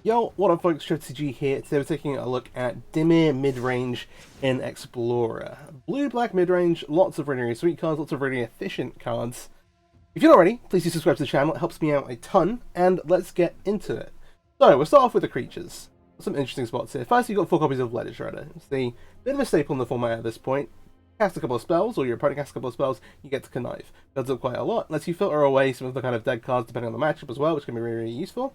Yo, what up folks, MTG here. Today we're taking a look at Dimir midrange in Explorer. Blue-black midrange, lots of really sweet cards, lots of really efficient cards. If you're not already, please do subscribe to the channel, it helps me out a ton, and let's get into it. So, we'll start off with the creatures. Some interesting spots here. First, you've got 4 copies of Ledger Shredder. It's the bit of a staple in the format at this point. Cast a couple of spells, or your opponent casts a couple of spells, you get to connive. Builds up quite a lot, lets you filter away some of the kind of dead cards depending on the matchup as well, which can be really useful.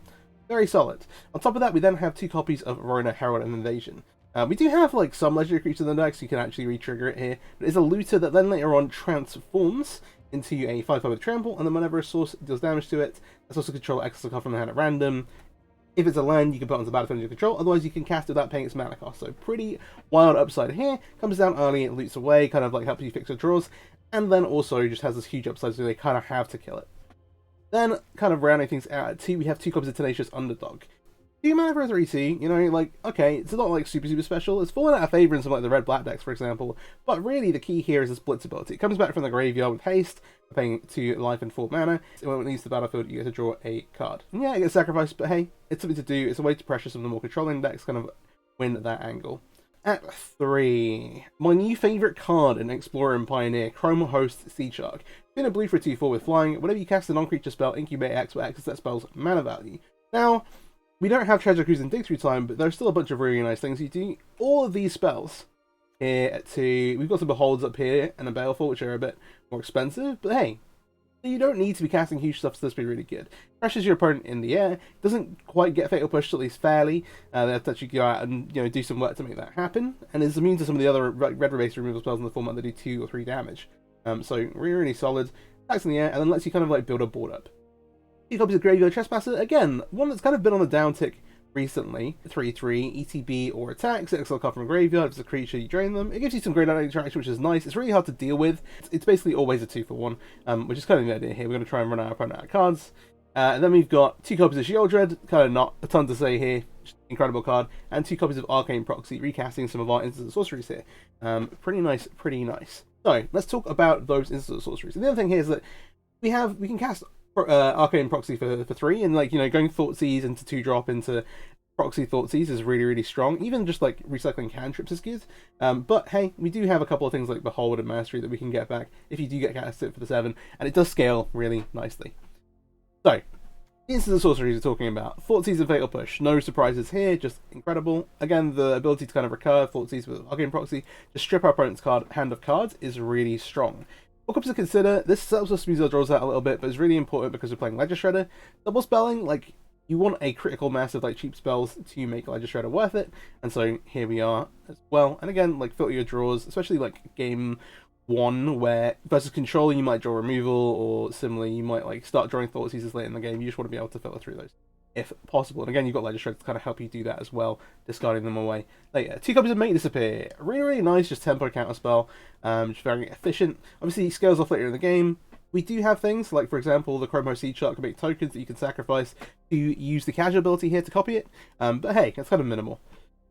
Very solid. On top of that, we then have 2 copies of Rona, Herald, and Invasion. We do have like some legendary creatures in the deck, so you can actually re-trigger it here. But it's a looter that then later on transforms into a 5/5 with trample, and then whenever a source deals damage to it, that's also control access a card from the hand at random. If it's a land, you can put it onto the battlefield under control, otherwise you can cast it without paying its mana cost. So pretty wild upside here. Comes down early, it loots away, kind of like helps you fix your draws, and then also just has this huge upside, so they kind of have to kill it. Then, kind of rounding things out at 2, we have 2 copies of Tenacious Underdog. 2 mana for a 3/2, you know, like, okay, it's not like super special. It's fallen out of favour in some like the red-black decks, for example, but really the key here is its blitz ability. It comes back from the graveyard with haste, paying 2 life and 4 mana, so when it leaves the battlefield, you get to draw a card. And yeah, it gets sacrificed, but hey, it's something to do. It's a way to pressure some of the more controlling decks, kind of win that angle. At 3, my new favourite card in Explorer and Pioneer, Chrome Host Seedshark. Been a blue for a 2/4 with flying. Whenever you cast a non-creature spell, Incubators will access that spell's mana value. Now, we don't have Treasure Cruise and Dig Through Time, but there's still a bunch of really nice things you do. All of these spells here at 2, we've got some Beholds up here and a Baleful, which are a bit more expensive, but hey, you don't need to be casting huge stuff for this to be really good. Pressures your opponent in the air, doesn't quite get Fatal Push at least fairly. They have to actually go out and do some work to make that happen, and is immune to some of the other red-based removal spells in the format that do 2 or 3 damage. So really solid. Attacks in the air, and then lets you kind of like build a board up. 2 copies of Graveyard Trespasser, again, one that's kind of been on the downtick recently. 3/3, ETB or attacks, exile a card from a graveyard. If it's a creature, you drain them. It gives you some great interaction, which is nice. It's really hard to deal with. It's basically always a 2-for-1, which is kind of the idea here. We're going to try and run our opponent out of cards. And then we've got 2 copies of Sheoldred, kind of not a ton to say here, just incredible card, and 2 copies of Arcane Proxy, recasting some of our instant sorceries here. Pretty nice, pretty nice. So, let's talk about those instant sorceries. And the other thing here is that we can cast Arcane Proxy for 3, and like, going Thoughtseize into 2-drop into Proxy Thoughtseize is really strong. Even just like recycling cantrips is good. But hey, we do have a couple of things like Behold and Mastery that we can get back if you do get cast it for the 7, and it does scale really nicely. So, instant sorceries we're talking about. Thoughtseize and Fatal Push. No surprises here, just incredible. Again, the ability to kind of recur Thoughtseize with Arcane Proxy, just strip our opponent's hand of cards, is really strong. What comes to consider, this helps us smooth our draws out a little bit, but it's really important because we're playing Ledger Shredder. Double spelling, like, you want a critical mass of like cheap spells to make Ledger Shredder worth it, and so here we are as well. And again, like, filter your draws, especially like game 1, where versus control you might draw removal, or similarly you might like start drawing Thoughtseizes late in the game. You just want to be able to filter through those if possible. And again, you've got Ledger Shredder to kind of help you do that as well, discarding them away. Later, 2 copies of Make Disappear. Really nice, just tempo counter spell. Just very efficient. Obviously, scales off later in the game. We do have things like, for example, the Chrome Host Seedshark can make tokens that you can sacrifice to use the casual ability here to copy it. But hey, that's kind of minimal.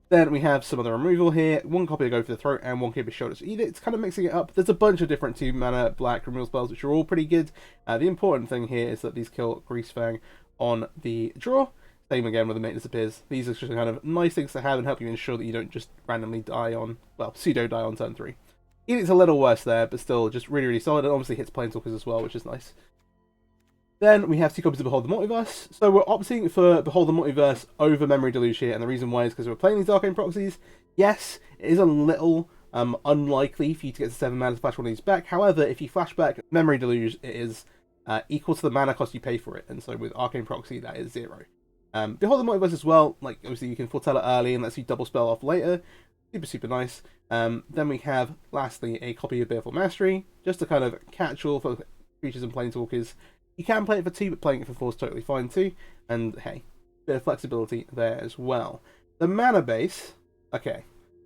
Then we have some other removal here. 1 copy to Go for the Throat and 1 copy of Sheoldred. So either it's kind of mixing it up. There's a bunch of different 2 mana black removal spells which are all pretty good. The important thing here is that these kill Greasefang on the draw. Same again with the Make Disappears. These are just kind of nice things to have and help you ensure that you don't just randomly die on, well, pseudo die on turn 3. It's a little worse there, but still just really solid. It obviously hits Planeswalkers as well, which is nice. Then we have 2 copies of Behold the Multiverse. So we're opting for Behold the Multiverse over Memory Deluge here, and the reason why is because we're playing these Arcane Proxies. Yes, it is a little unlikely for you to get to 7 mana to flash one of these back. However, if you flash back Memory Deluge, it is equal to the mana cost you pay for it, and so with Arcane Proxy, that is 0. Behold the Multiverse as well, like, obviously you can foretell it early and lets you double spell off later. Super nice. Then we have, lastly, a copy of Baleful Mastery, just a kind of catch-all for creatures and planeswalkers. You can play it for 2, but playing it for 4 is totally fine too. And hey, bit of flexibility there as well. The mana base, okay.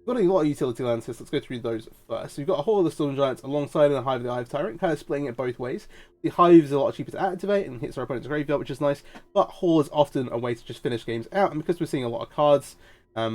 We've got a lot of utility lands here, so let's go through those first. So we've got a Hall of the Storm Giants alongside the Hive of the Hive Tyrant, kind of splitting it both ways. The Hive is a lot cheaper to activate and hits our opponent's graveyard, which is nice, but Hall is often a way to just finish games out, and because we're seeing a lot of cards,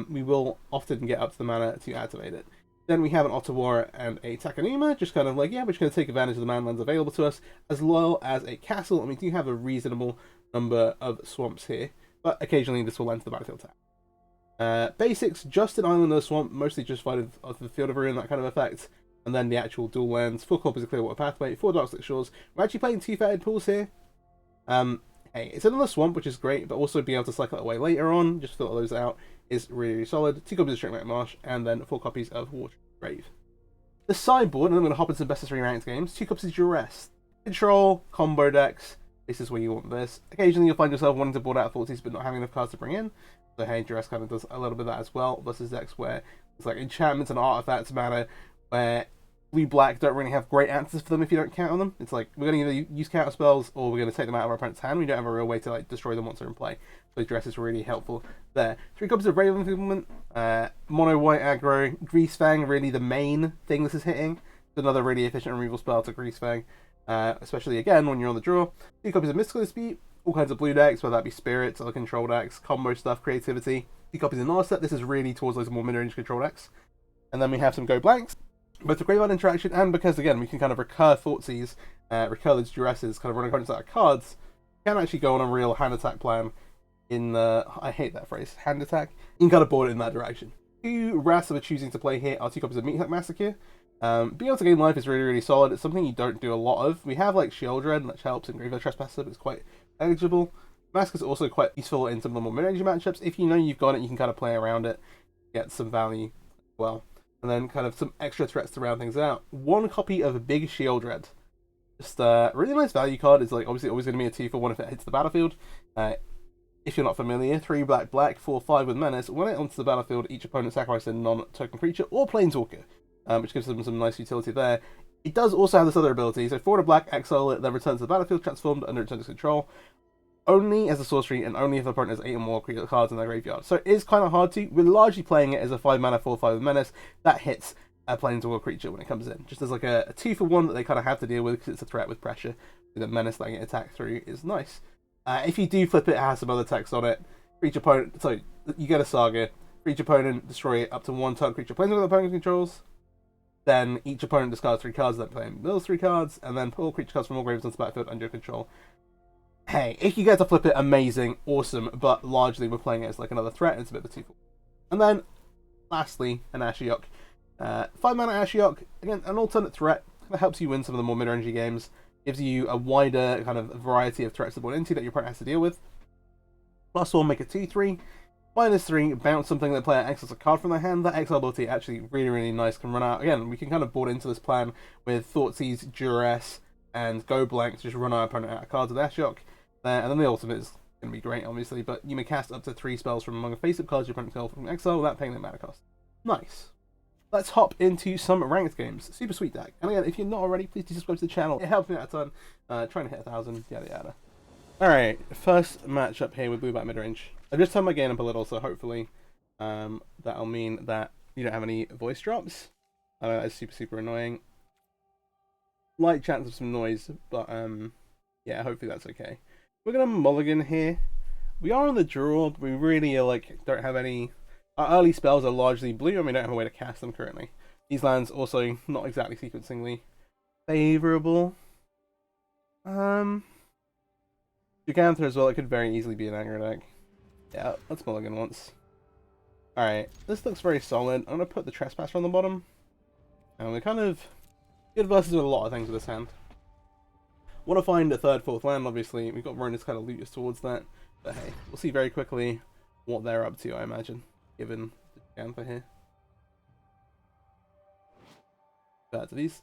we will often get up to the mana to activate it. Then we have an Ottawara and a Takanuma, just kind of like, yeah, we're just going to take advantage of the mana lands available to us, as well as a castle, and we do have a reasonable number of swamps here. but occasionally this will enter the battlefield tap. Basics, just an island or swamp, mostly just fighting off the field of ruin, that kind of effect. And then the actual dual lands, 4 copies of Clearwater Pathway, 4 Darkslick Shores. We're actually playing 2 Fetid Pools here. Hey, it's another swamp, which is great, but also being able to cycle it away later on, just filter those out, is really, really solid. 2 copies of Strength Marsh, and then 4 copies of Water Grave. The sideboard, and I'm going to hop into the best of 3 ranked games, 2 copies of Duress. Control, combo decks, this is where you want this. Occasionally you'll find yourself wanting to board out Forties but not having enough cards to bring in. So hey, Duress kind of does a little bit of that as well, versus decks where it's like enchantments and artifacts matter, where blue-black don't really have great answers for them if you don't count on them. It's like, we're going to either use counter spells, or we're going to take them out of our opponent's hand. We don't have a real way to like destroy the monster in play. So Duress is really helpful there. 3 copies of Raven Implement, mono white aggro, Greasefang, really the main thing this is hitting. It's another really efficient removal spell to Greasefang, especially again when you're on the draw. 2 copies of Mystical Dispute, all kinds of blue decks, whether that be spirits or control decks, combo stuff, creativity. 2 copies of Narset, this is really towards those more mid-range control decks. And then we have some Go Blanks, both the Graveyard interaction and because again we can kind of recur Thoughtseize, recur those Duresses, kind of running cards out of cards. You can actually go on a real hand attack plan in the, I hate that phrase, hand attack. You can kind of board it in that direction. 2 Wraths that we're choosing to play here are 2 copies of Meat Hook Massacre. Being able to gain life is really, really solid. It's something you don't do a lot of. We have like Sheoldred, which helps, and Graveyard Trespasser, but it's quite eligible. Massacre is also quite useful in some of the more mid-range matchups. If you know you've got it, you can kind of play around it, get some value as well. And then kind of some extra threats to round things out. 1 copy of Big Sheoldred. Just a really nice value card. It's like obviously always going to be a 2 for 1 if it hits the battlefield. If you're not familiar, 3 black black, 4/5 with Menace. When it onto the battlefield, each opponent sacrifices a non-token creature or planeswalker, which gives them some nice utility there. It does also have this other ability. So 4 to black, exile it, then returns to the battlefield, transformed under its owner's control. Only as a sorcery, and only if the opponent has 8 or more cards in their graveyard. So it is kind of hard to. We're largely playing it as a 5 mana 4/5 with Menace. That hits a planeswalker creature when it comes in. Just as like a 2 for 1 that they kind of have to deal with because it's a threat with pressure. With a Menace letting it attack through is nice. If you do flip it, it has some other text on it. For each opponent, so you get a Saga. For each opponent, destroy it up to 1 target creature planeswalker the opponent controls. Then each opponent discards 3 cards, then play those 3 cards, and then pull creature cards from all graves onto the battlefield under your control. Hey, if you get to flip it, amazing, awesome, but largely we're playing it as like another threat, and it's a bit of a 2 for 1. And then, lastly, an Ashiok. 5 mana Ashiok, again, an alternate threat that helps you win some of the more mid-rangey games, gives you a wider kind of variety of threats to board into that your opponent has to deal with. +1, make it 2/3. -3, bounce something that the player exiles a card from their hand. That exile ability actually really, really nice, can run out. Again, we can kind of board into this plan with Thoughtseize, Duress, and Go Blank to just run our opponent out of cards with Ashiok. And then the ultimate is going to be great, obviously, but you may cast up to 3 spells from among the face-up cards your opponent can from exile without paying their mana cost. Nice. Let's hop into some ranked games. Super sweet deck. And again, if you're not already, please do subscribe to the channel. It helps me out a ton. Trying to hit 1,000, yada yada. Alright, first matchup here with blue-black midrange. I've just turned my gain up a little, so hopefully that'll mean that you don't have any voice drops. I know that's super, super annoying. Light chance of some noise, but yeah, hopefully that's okay. We're going to mulligan here. We are on the draw, but we really like don't have any. Our early spells are largely blue, and we don't have a way to cast them currently. These lands also not exactly sequencingly favourable. Gigantha as well, it could very easily be an aggro deck. Yeah, let's mulligan once. Alright, this looks very solid. I'm going to put the Trespasser on the bottom. And we're kind of good versus a lot of things with this hand. Want to find a 3rd, 4th land, obviously. We've got Rona's kind of loot us towards that. But hey, we'll see very quickly what they're up to, I imagine, given the Gigantha here. But are these... Is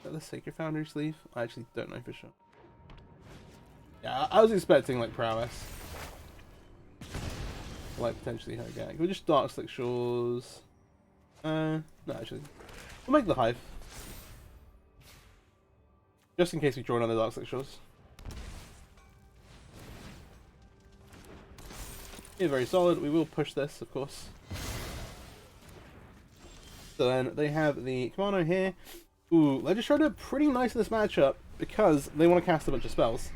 that the Sacred Foundry sleeve? I actually don't know for sure. Yeah, I was expecting, like, prowess. Like, potentially her gag. We'll just Darkslick Shores. No, actually. We'll make the Hive. Just in case we draw another Darkslick Shores. Yeah, very solid. We will push this, of course. So then they have the Kimono here. Ooh, Legislator pretty nice in this matchup because they want to cast a bunch of spells.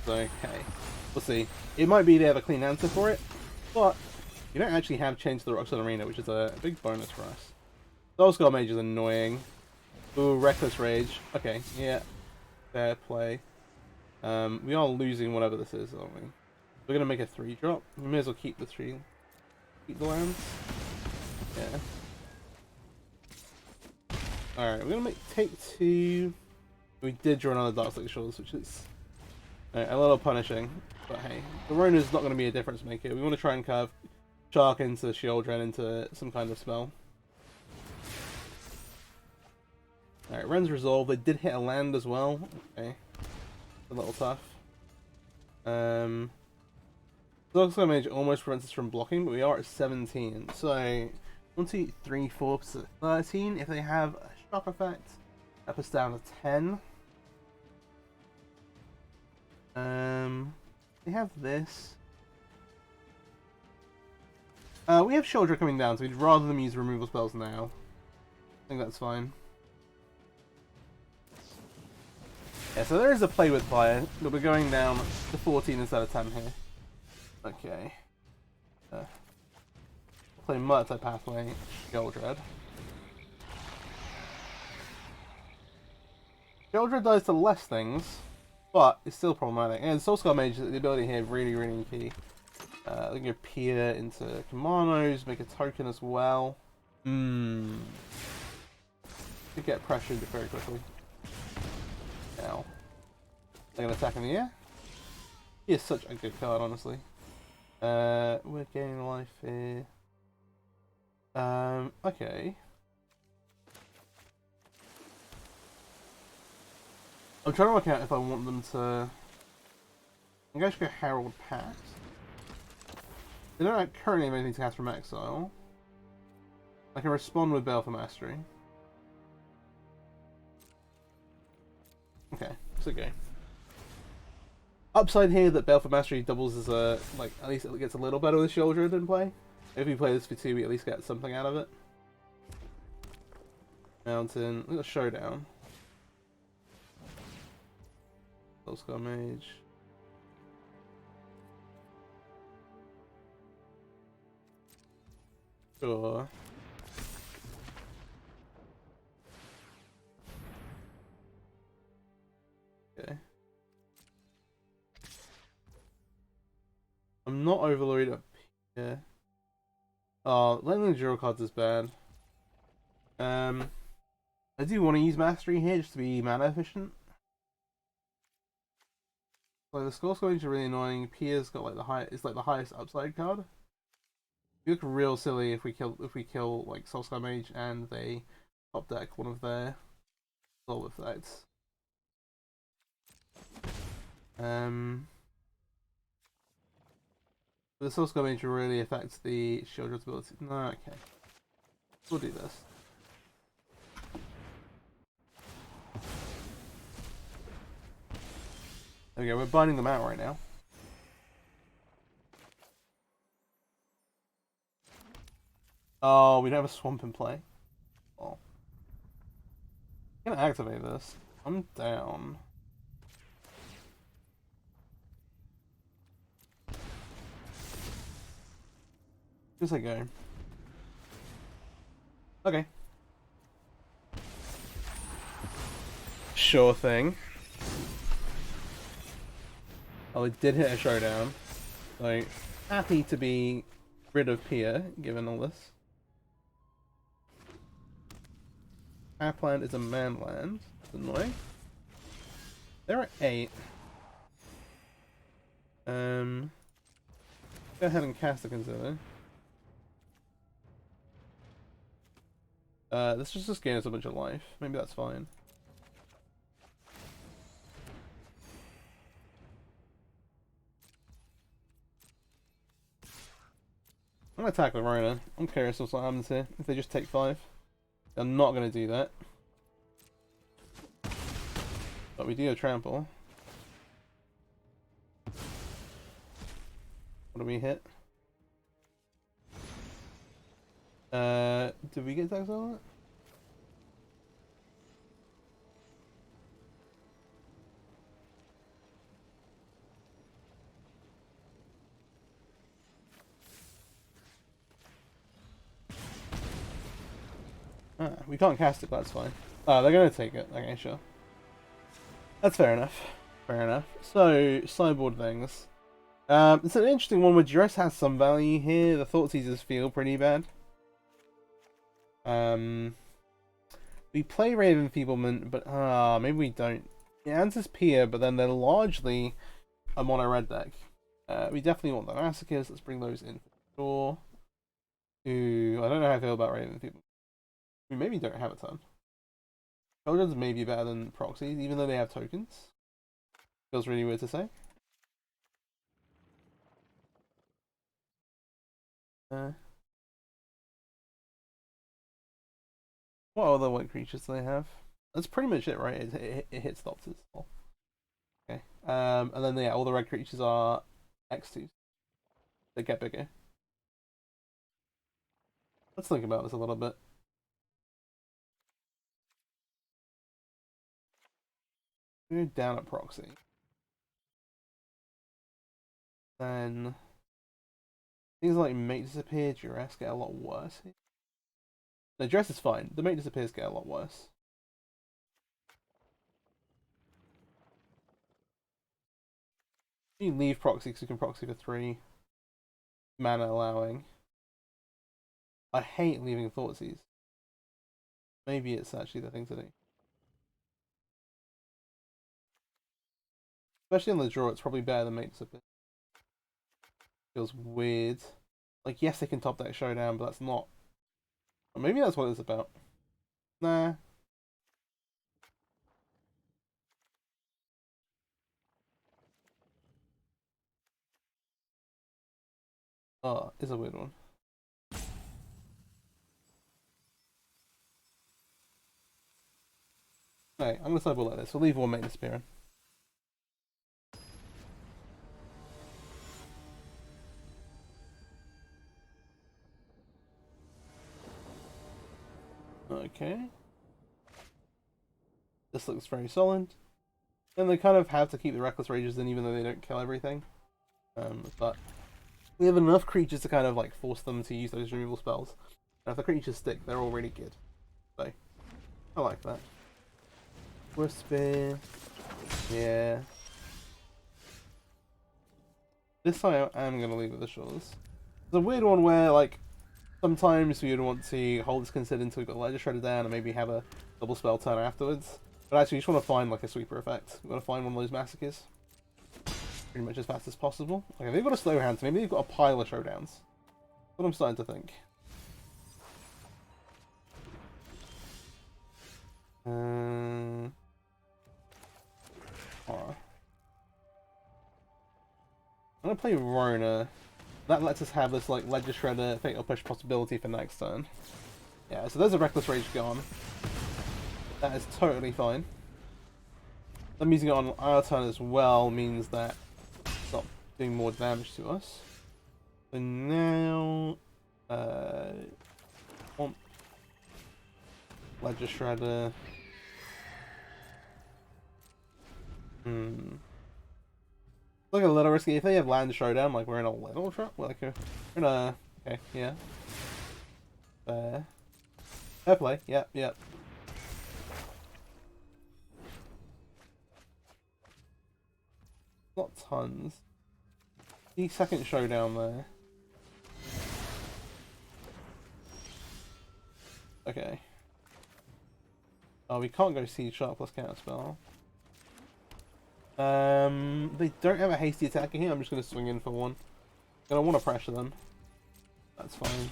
So, okay. We'll see. It might be they have a clean answer for it, but you don't actually have Change to the Roxanne Arena, which is a big bonus for us. Soulscar Mage is annoying. Ooh, Reckless Rage. Okay, yeah. Fair play. We are losing whatever this is, aren't we? We're gonna make a 3-drop. We may as well keep the lands. Yeah. Alright, we're gonna take 2. We did draw another Dark Shores, which is a little punishing. But hey, the Rona's not gonna be a difference maker. We want to try and curve Shark into Sheoldred into some kind of spell. Alright, Ren's resolved. They did hit a land as well. Okay. A little tough. Dark Mage almost prevents us from blocking, but we are at 17. So 1, 2, 3, 4, 13. If they have a shock effect, that puts down to 10. They have this. We have Sheoldred coming down, so we'd rather them use removal spells now. I think that's fine. Yeah, so there is a play with fire, but we're going down to 14 instead of 10 here. Okay. Play multi-pathway Sheoldred. Sheoldred does to less things, but it's still problematic. And Soulscar Mage, the ability here, really key. They can go peer into Commandos, make a token as well. Could get pressured very quickly. Now, they're gonna attack in the air. He is such a good card, honestly. We're gaining life here. Okay. I'm trying to work out if I want them to. I'm going to go Herald Pact. They don't currently have anything to cast from exile. I can respond with Baleful Mastery. Okay, it's okay. Upside here that Baleful Mastery doubles as a, like, at least it gets a little better with Sheoldred in play. If we play this for 2, we at least get something out of it. Mountain, we've got Showdown. Soulscar Mage. Sure. Okay. I'm not overloaded up here. Oh, letting the draw cards is bad. I do want to use Mastery here just to be mana efficient. So the Skull Scourge is really annoying. Pia's got like it's like the highest upside card. You look real silly if we kill like Soulscar Mage and they top deck one of their soul effects. The Soulscar Mage really affects the Sheoldred's ability. No, okay. We'll do this. There we go, we're binding them out right now. Oh, we don't have a swamp in play. Oh. I'm gonna activate this. I'm down. Just I go. Okay. Sure thing. Oh, it did hit a showdown. So, happy to be rid of Pia, given all this. Our land is a man land. That's annoying. They're at 8. Go ahead and cast a consider. This just gain us a bunch of life. Maybe that's fine. I'm gonna attack the Rona. I'm curious what's what happens here. If they just take 5. They're not gonna do that. But we do a trample. What do we hit? Did we get tax on it? We can't cast it, but that's fine. Oh, they're gonna take it. Okay, sure. That's fair enough. Fair enough. So, sideboard things. It's an interesting one where Duress has some value here. The Thought Seizers feel pretty bad. We play Ray of Enfeeblement, but maybe we don't. It answers Pia, but then they're largely a mono red deck. We definitely want the Massacres. Let's bring those in for sure. Ooh, I don't know how I feel about Ray of Enfeeblement. We maybe don't have a ton. Sheoldred's maybe better than Proxies, even though they have tokens. Feels really weird to say. What other white creatures do they have? That's pretty much it, right? It hits Doctors. Okay. And then yeah, all the red creatures are X2s. They get bigger. Let's think about this a little bit. Go down at Proxy. Then things like Mate Disappear, Duress get a lot worse here. No, Duress is fine. The Mate Disappears get a lot worse. You leave Proxy because you can Proxy for 3. Mana allowing. I hate leaving Thoughtseize. Maybe it's actually the thing to do. Especially on the draw, it's probably better than Mate Disappear. Feels weird. Like, yes, they can top deck Showdown, but that's not... Or maybe that's what it's about. Nah. Oh, it's a weird one. Okay, I'm gonna sideboard like this. We'll leave one Mate Disappear in. Okay. This looks very solid. And they kind of have to keep the Reckless Rages in even though they don't kill everything. But we have enough creatures to kind of like force them to use those removal spells. And if the creatures stick, they're all really good. So, I like that. Whisper. Yeah. This I am going to leave with the shores. It's a weird one where, like, sometimes we would want to hold this considered until we got Ledger Shredder down and maybe have a double spell turn afterwards. But actually, you just want to find, like, a sweeper effect. We want to find one of those Massacres. Pretty much as fast as possible. Okay, they've got a slow hand, so maybe they've got a pile of Showdowns. That's what I'm starting to think. Horror. I'm gonna play Rona. That lets us have this like Ledger Shredder Fatal Push possibility for next turn. Yeah, so there's a Reckless Rage gone. That is totally fine. Them using it on our turn as well means that it's not doing more damage to us. So now, want Ledger Shredder. Like a little risky. If they have land showdown, like we're in a little trap. Like we're in a okay, yeah. Fair play. Yep, yep. Not tons. The second showdown there. Okay. Oh, we can't go Seedshark plus counterspell. They don't have a hasty attack in here. I'm just gonna swing in for one. I don't want to pressure them. That's fine.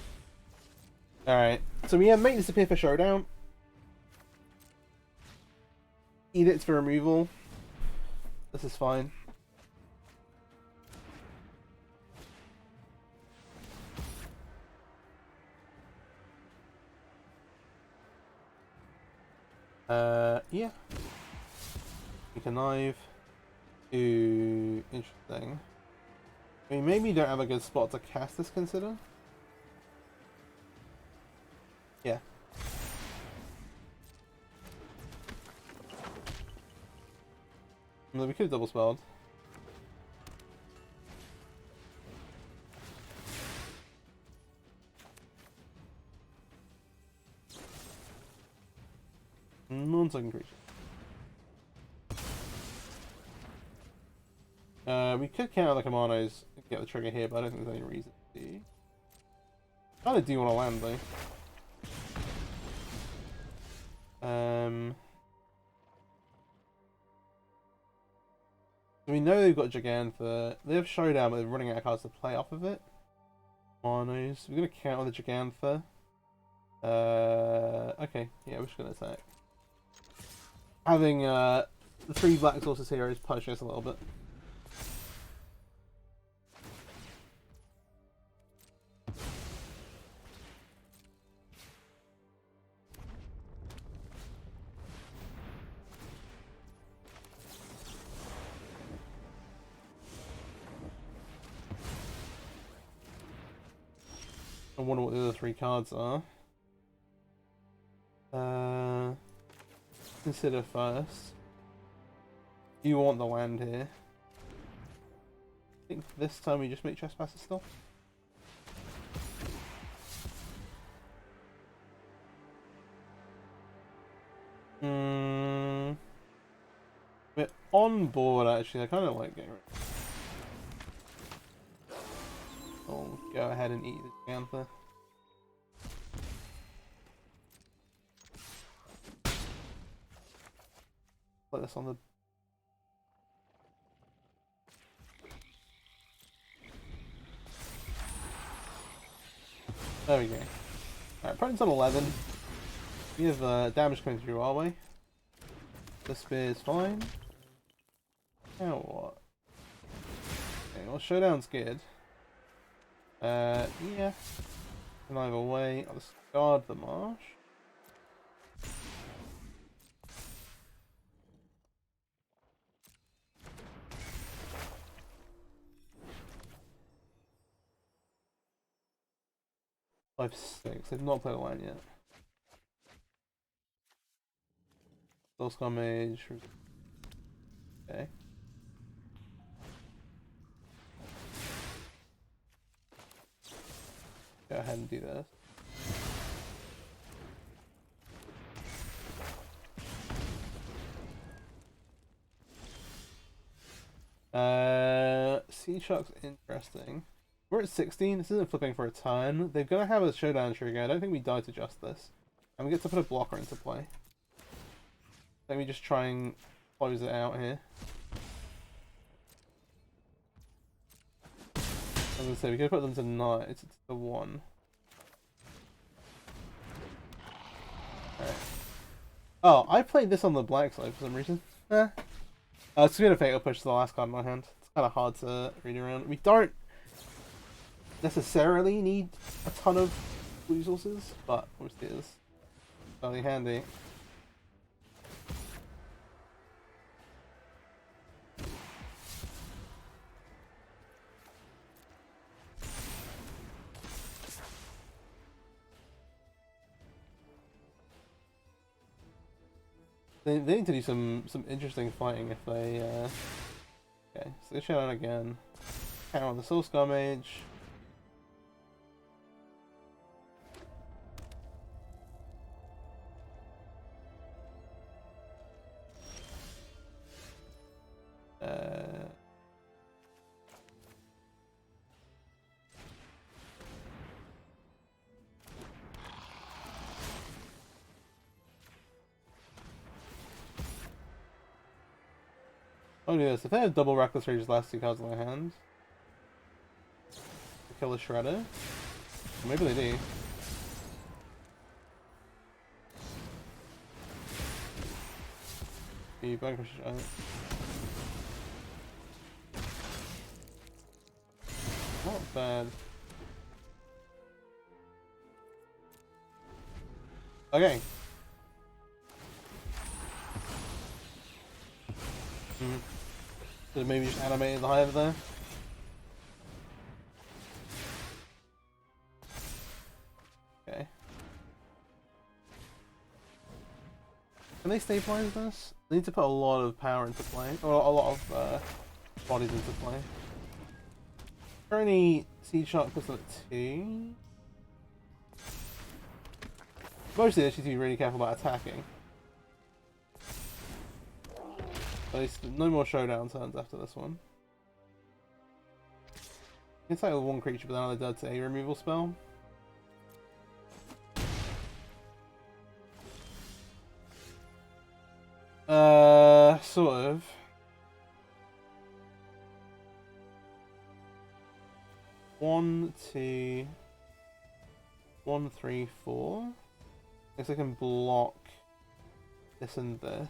Alright, so we have Mate Disappear for Showdown. Edicts for removal. This is fine. Yeah. We connive. Ooh, interesting. I mean, maybe you don't have a good spot to cast this, consider? Yeah. Well, we could have double spelled. Non-token creature. We could counter the commandos and get the trigger here, but I don't think there's any reason to. I kinda do want to land though. We know they've got Gigantha. They have Showdown, but they're running out of cards to play off of it. Monos. We're gonna counter the Gigantha. Okay, yeah, we're just gonna attack. Having the 3 black sources here is pushing us a little bit. I wonder what the other 3 cards are. Consider first. You want the land here. I think this time we just make Trespasser still. We're on board actually, I kind of like getting rid of it. I'll go ahead and eat the Gigantha. Put this on the... There we go. Alright, opponent's on 11. We have damage coming through our way. The spear is fine. Now what? Okay, well, Showdown's good. Yeah. And either way, I'll discard the marsh. I've 6. They've not played a line yet. Soul Mage. Okay. Go ahead and do this. Seedshark's interesting. We're at 16. This isn't flipping for a turn. They're gonna have a Showdown trigger. I don't think we die to just this. And we get to put a blocker into play. Let me just try and close it out here. I was gonna say, we could put them to 9. It's to 1. Alright. Oh, I played this on the black side for some reason. It's gonna fatal push the last card in my hand. It's kind of hard to read around. We don't necessarily need a ton of blue sources, but obviously it is fairly handy. They need to do some interesting fighting if they okay, so they shut down again. Count on the Soul Mage. I'll do this. If they have double Reckless Rage's last 2 cards in their hand, they kill the Shredder. Or maybe they do. You vanquish the giant. Not bad. Okay. So maybe just animated the hive there. Okay. Can they stabilize this? They need to put a lot of power into play, or a lot of bodies into play. Currently, Seedshark puts them at 2. Mostly they should be really careful about attacking. At least no more Showdown turns after this one. It's like one creature, but then that's a removal spell. Sort of. One, two, 1, 3, 4. Guess I can block this and this.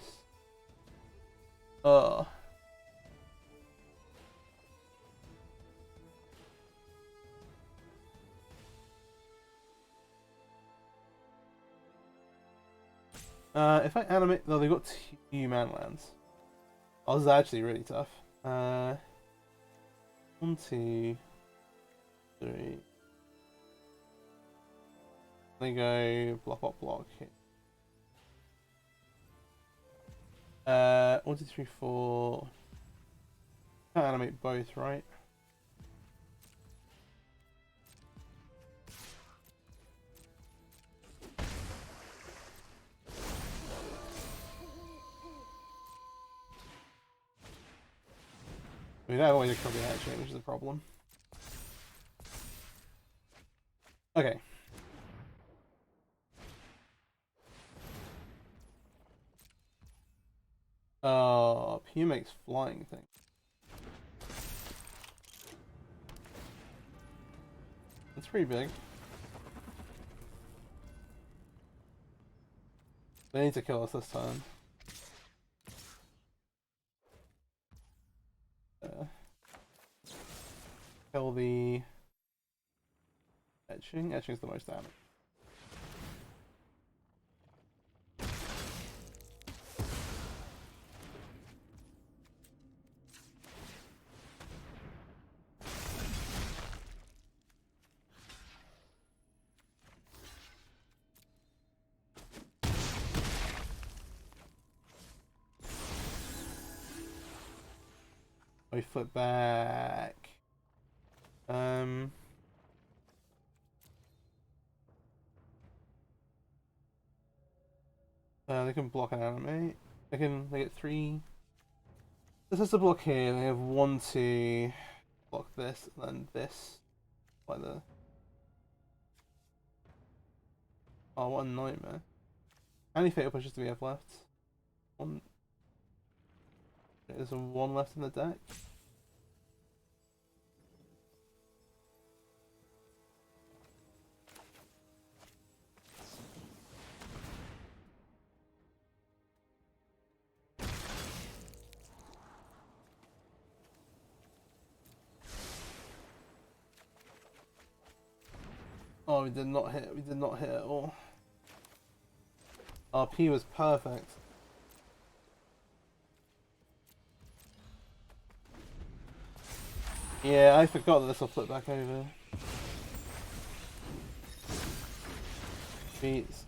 If I animate, no, they've got 2 mana lands. Oh, this is actually really tough. 1, 2, 3. They go block, block, block. Here. 1, 2, 3, 4. Can't animate both, right? I mean, that always could be actually, which is a problem. Okay. P makes flying thing. That's pretty big. They need to kill us this time. Kill the etching. Etching's the most damage. We flip back. They can block and animate. They get 3. This is the block here. They have 1 to block this, and then this. Like the. Oh, what a nightmare! How many fatal pushes do we have left? 1. There's 1 left in the deck. Oh, we did not hit. We did not hit at all. Our P was perfect. Yeah, I forgot that this will flip back over. Beats.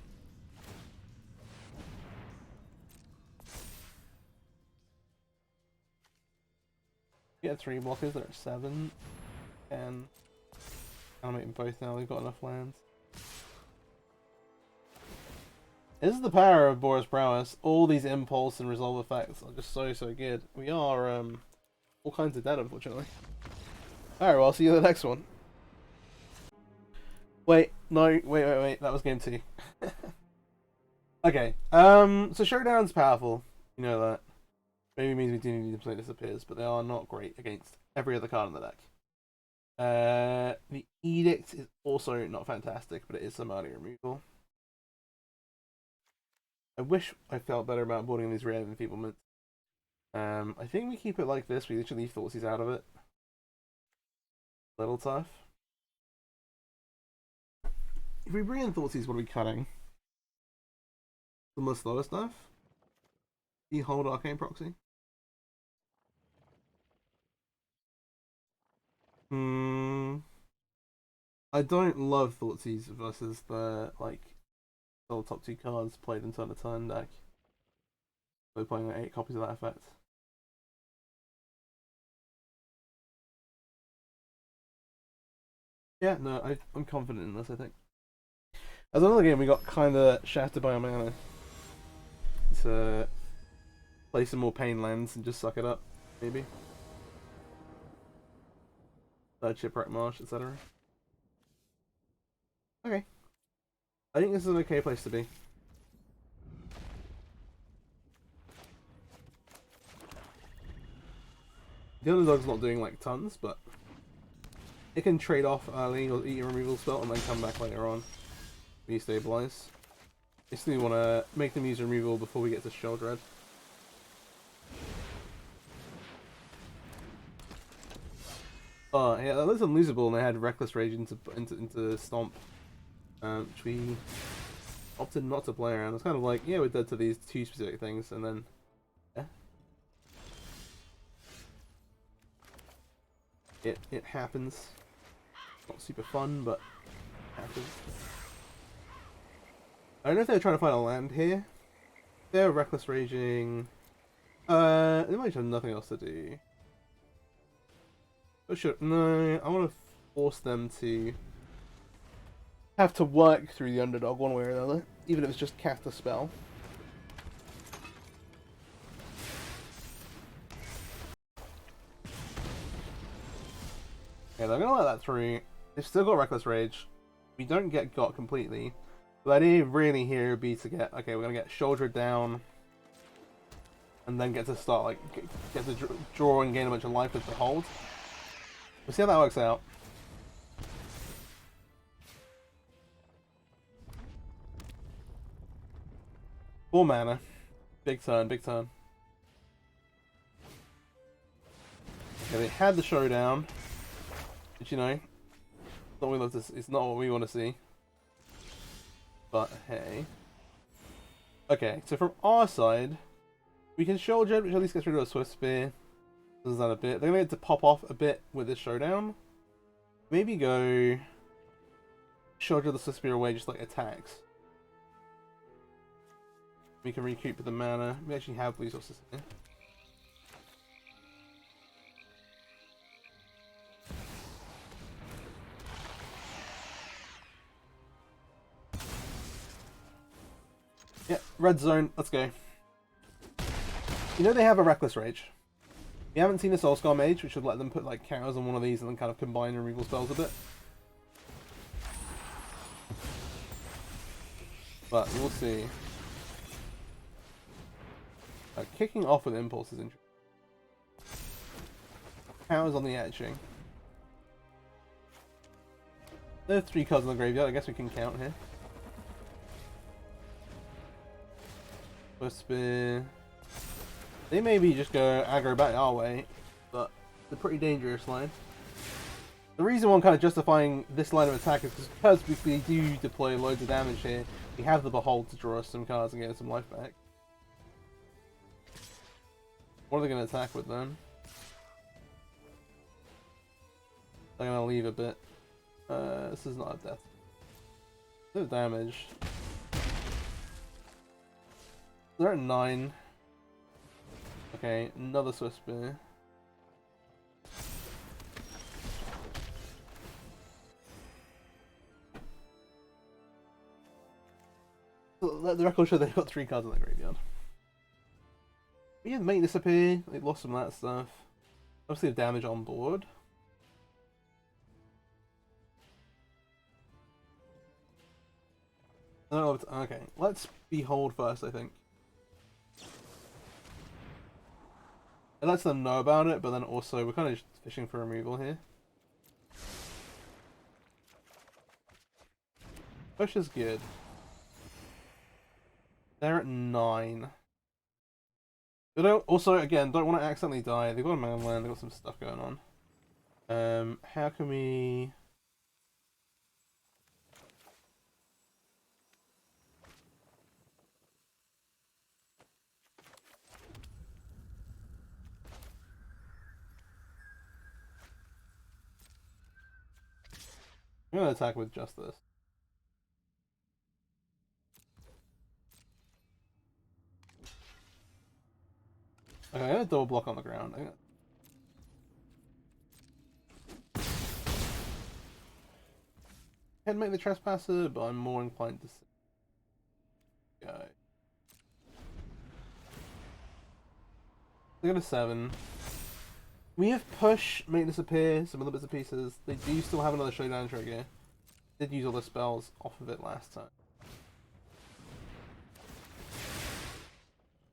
Get 3 blockers, they're at 7. And animate them both now, they've got enough lands. This is the power of Boris Prowess. All these impulse and resolve effects are just so good. We are all kinds of dead, unfortunately. Alright, well, I'll see you in the next one. Wait, no, wait, that was game 2. Okay, so Showdown's powerful, you know that. Maybe it means we do need to play Disappears, but they are not great against every other card in the deck. The Edict is also not fantastic, but it is some early removal. I wish I felt better about boarding these rare enfeeblements. I think we keep it like this, we literally leave Thoughtseize out of it. Little tough. If we bring in Thoughtseize, what are we cutting? Some of the slower stuff? Do you hold Arcane Proxy? I don't love Thoughtseize versus the, like, the top 2 cards played in turn to turn deck. We're playing like 8 copies of that effect. Yeah, no, I'm confident in this, I think. As another game, we got kind of shattered by our mana. To play some more pain lands and just suck it up, maybe. Chipwreck Marsh, etc. Okay. I think this is an okay place to be. The underdog's not doing like tons, but it can trade off early or eat a removal spell and then come back later on. Restabilize. Basically want to make them use removal before we get to Sheoldred. Oh yeah, that was unlosable and they had Reckless Rage into Stomp. Which we opted not to play around. It's kind of like, yeah, we're dead to these two specific things, and then yeah. It happens. Not super fun, but it happens. I don't know if they're trying to find a land here. They're Reckless Raging. They might have nothing else to do. But sure, no, I want to force them to have to work through the underdog one way or another, even if it's just cast a spell. Okay, they're gonna let that through. They've still got Reckless Rage. We don't get got completely. The idea really here would be to get, okay, we're gonna get Sheoldred down, and then get to start, like, get to draw and gain a bunch of life with the hold. We'll see how that works out. Four mana. Big turn, big turn. Okay, they had the showdown. But you know, it's not what we want to see. But hey. Okay, so from our side, we can Sheoldred, which at least gets rid of a Swift Spear. Does that a bit. They're gonna get to pop off a bit with this showdown. Maybe go Sheoldred the Swift Spear away, just like attacks. We can recoup the mana. We actually have resources here. Yeah, red zone. Let's go. You know they have a Reckless Rage. We haven't seen a Soulscar Mage, which would let them put like cows on one of these and then kind of combine removal spells a bit. But we'll see. Kicking off with Impulse is interesting. Cows on the etching. There are 3 cards in the graveyard, I guess we can count here. First Spear. They maybe just go aggro back our way, but it's a pretty dangerous line. The reason why I'm kind of justifying this line of attack is because we do deploy loads of damage here. We have the Behold to draw us some cards and get us some life back. What are they going to attack with then? They're going to leave a bit. This is not a death. No damage. They're at 9. Okay, another Swift Spear. Let the record show they've got 3 cards in the graveyard. We had Mate disappear, they lost some of that stuff. Obviously the damage on board. Oh, okay, let's Behold first, I think. It lets them know about it, but then also we're kind of just fishing for removal here. Push is good. They're at 9. They don't, also, again, don't want to accidentally die. They've got a mana land, they've got some stuff going on. How can we... I'm going to attack with just this. Okay, I'm going to double block on the ground. Can't make the Trespasser, but I'm more inclined to go. Look at a 7. We have push, make disappear, some other bits and pieces. They do still have another showdown trigger. Did use all the spells off of it last time.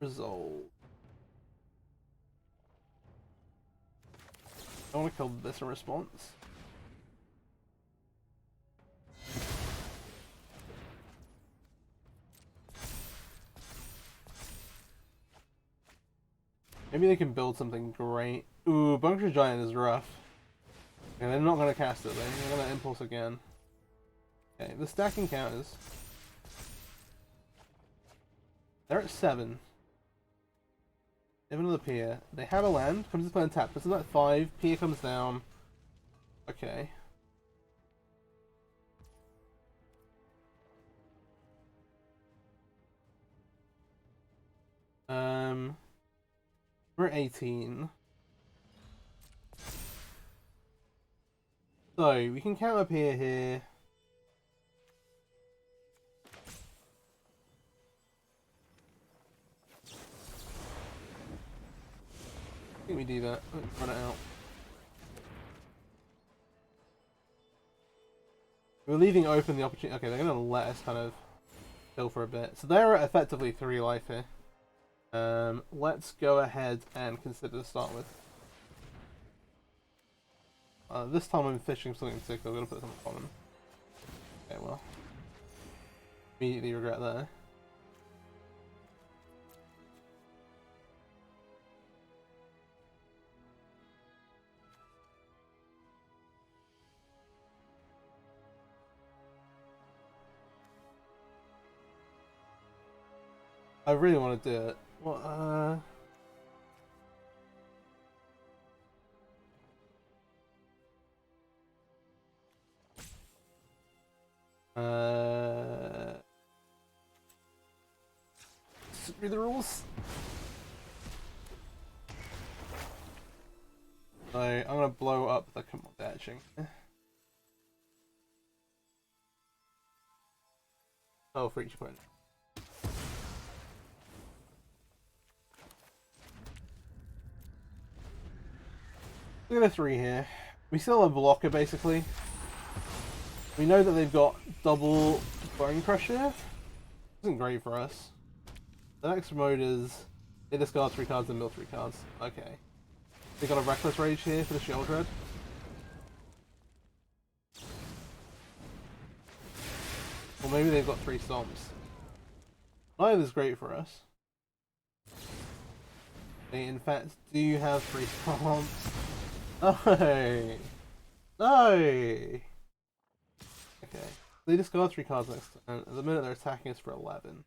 Resolve. I want to kill this in response. Maybe they can build something great. Ooh, Bunker Giant is rough. Okay, they're not going to cast it, they're going to impulse again. Okay, the stacking counters. They're at 7. They have another pier. They have a land, comes to play untap. Puts them at 5, pier comes down. Okay. We're at 18. So, we can count up here. I think we do that. Let's run it out. We're leaving open the opportunity. Okay, they're going to let us kind of kill for a bit. So they're at effectively 3 life here. Let's go ahead and consider to start with. This time I'm fishing something in particular. I'm going to put this on the common. Okay, well. Immediately regret that. I really want to do it. Well, Read the rules. So I'm gonna blow up the command etching. Oh, for each point. Look at the 3 here. We still have a blocker basically. We know that they've got double Bone Crusher. Isn't great for us. The next mode is they discard 3 cards and mill 3 cards. Okay. They got a Reckless Rage here for the Sheoldred. Or maybe they've got 3 Stomps. Neither is great for us. They in fact do have 3 Stomps. No! No! Okay. They discard 3 cards next turn. At the minute they're attacking us for 11.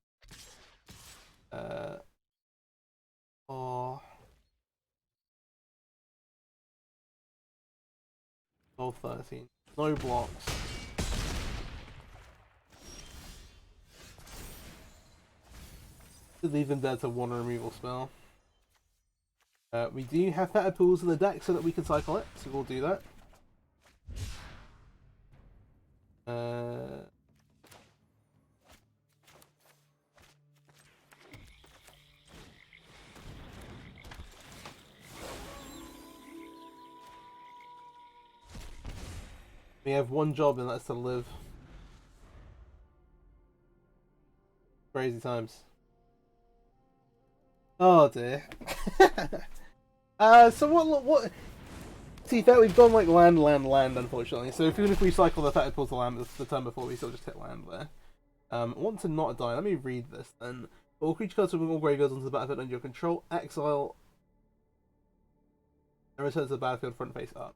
Oh. 12, 13. No blocks. Should leave them dead to 1 removal spell. We do have Feta Pools in the deck so that we can cycle it, so we'll do that. We have 1 job and that's to live. Crazy times. Oh dear. So what? See, that we've gone like land, unfortunately. So even if we cycle the Feta Pools to land the turn before, we still just hit land there. Want to not die. Let me read this then. All creature cards from all graveyards onto the battlefield under your control, exile, and return to the battlefield front face up.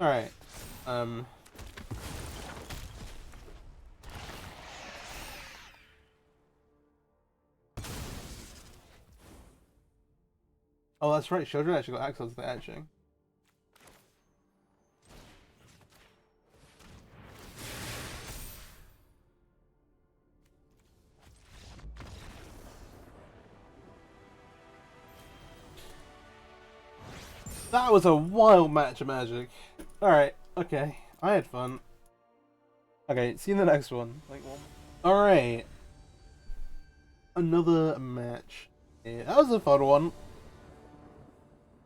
Alright. Oh, that's right. Sheoldred actually got access to the etching. That was a wild match of Magic. Alright, okay. I had fun. Okay, see you in the next one. Alright. Another match. Yeah, that was a fun one.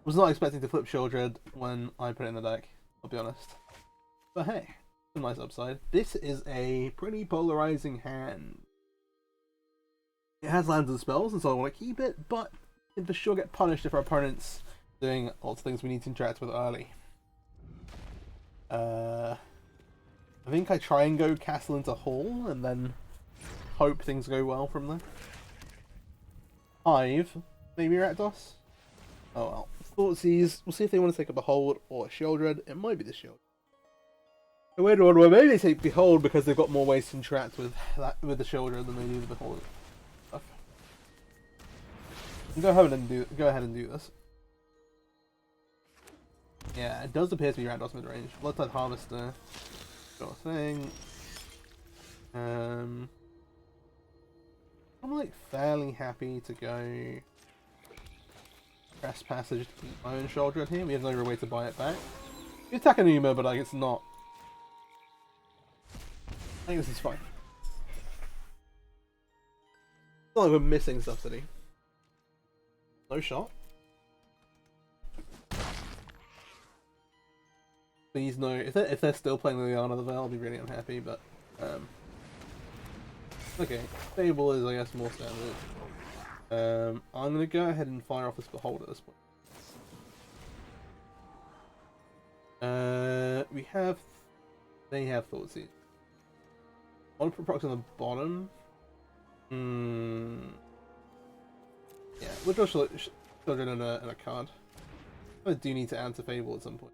Was not expecting to flip Sheoldred when I put it in the deck, I'll be honest. But hey, a nice upside. This is a pretty polarizing hand. It has lands and spells, and so I want to keep it, but it for sure get punished if our opponent's doing lots of things we need to interact with early. I think I try and go castle into hall, and then hope things go well from there. Hive, maybe Rakdos? Oh well. Thoughtseize, we'll see if they want to take a Behold or a Sheoldred. It might be the Sheoldred. A weird one where maybe they take Behold because they've got more ways to interact with the Sheoldred than they do the Behold stuff. Go ahead and do this. Yeah, it does appear to be Rakdos midrange. Bloodtide Harvester, sort of thing. I'm like fairly happy to go Press Passage to keep my own Sheoldred here. We have no real way to buy it back. You attack an Uma, but like it's not. I think this is fine. It's not like we're missing subsidy. No shot. Please no. If they're still playing Liliana the Veil, I'll be really unhappy. But okay, Fable is I guess more standard. I'm gonna go ahead and fire off this Behold at this point. They have Thoughtseize. I want to put Proxy on the bottom. Yeah, we'll draw Sheoldred in a card. I do need to answer Fable at some point.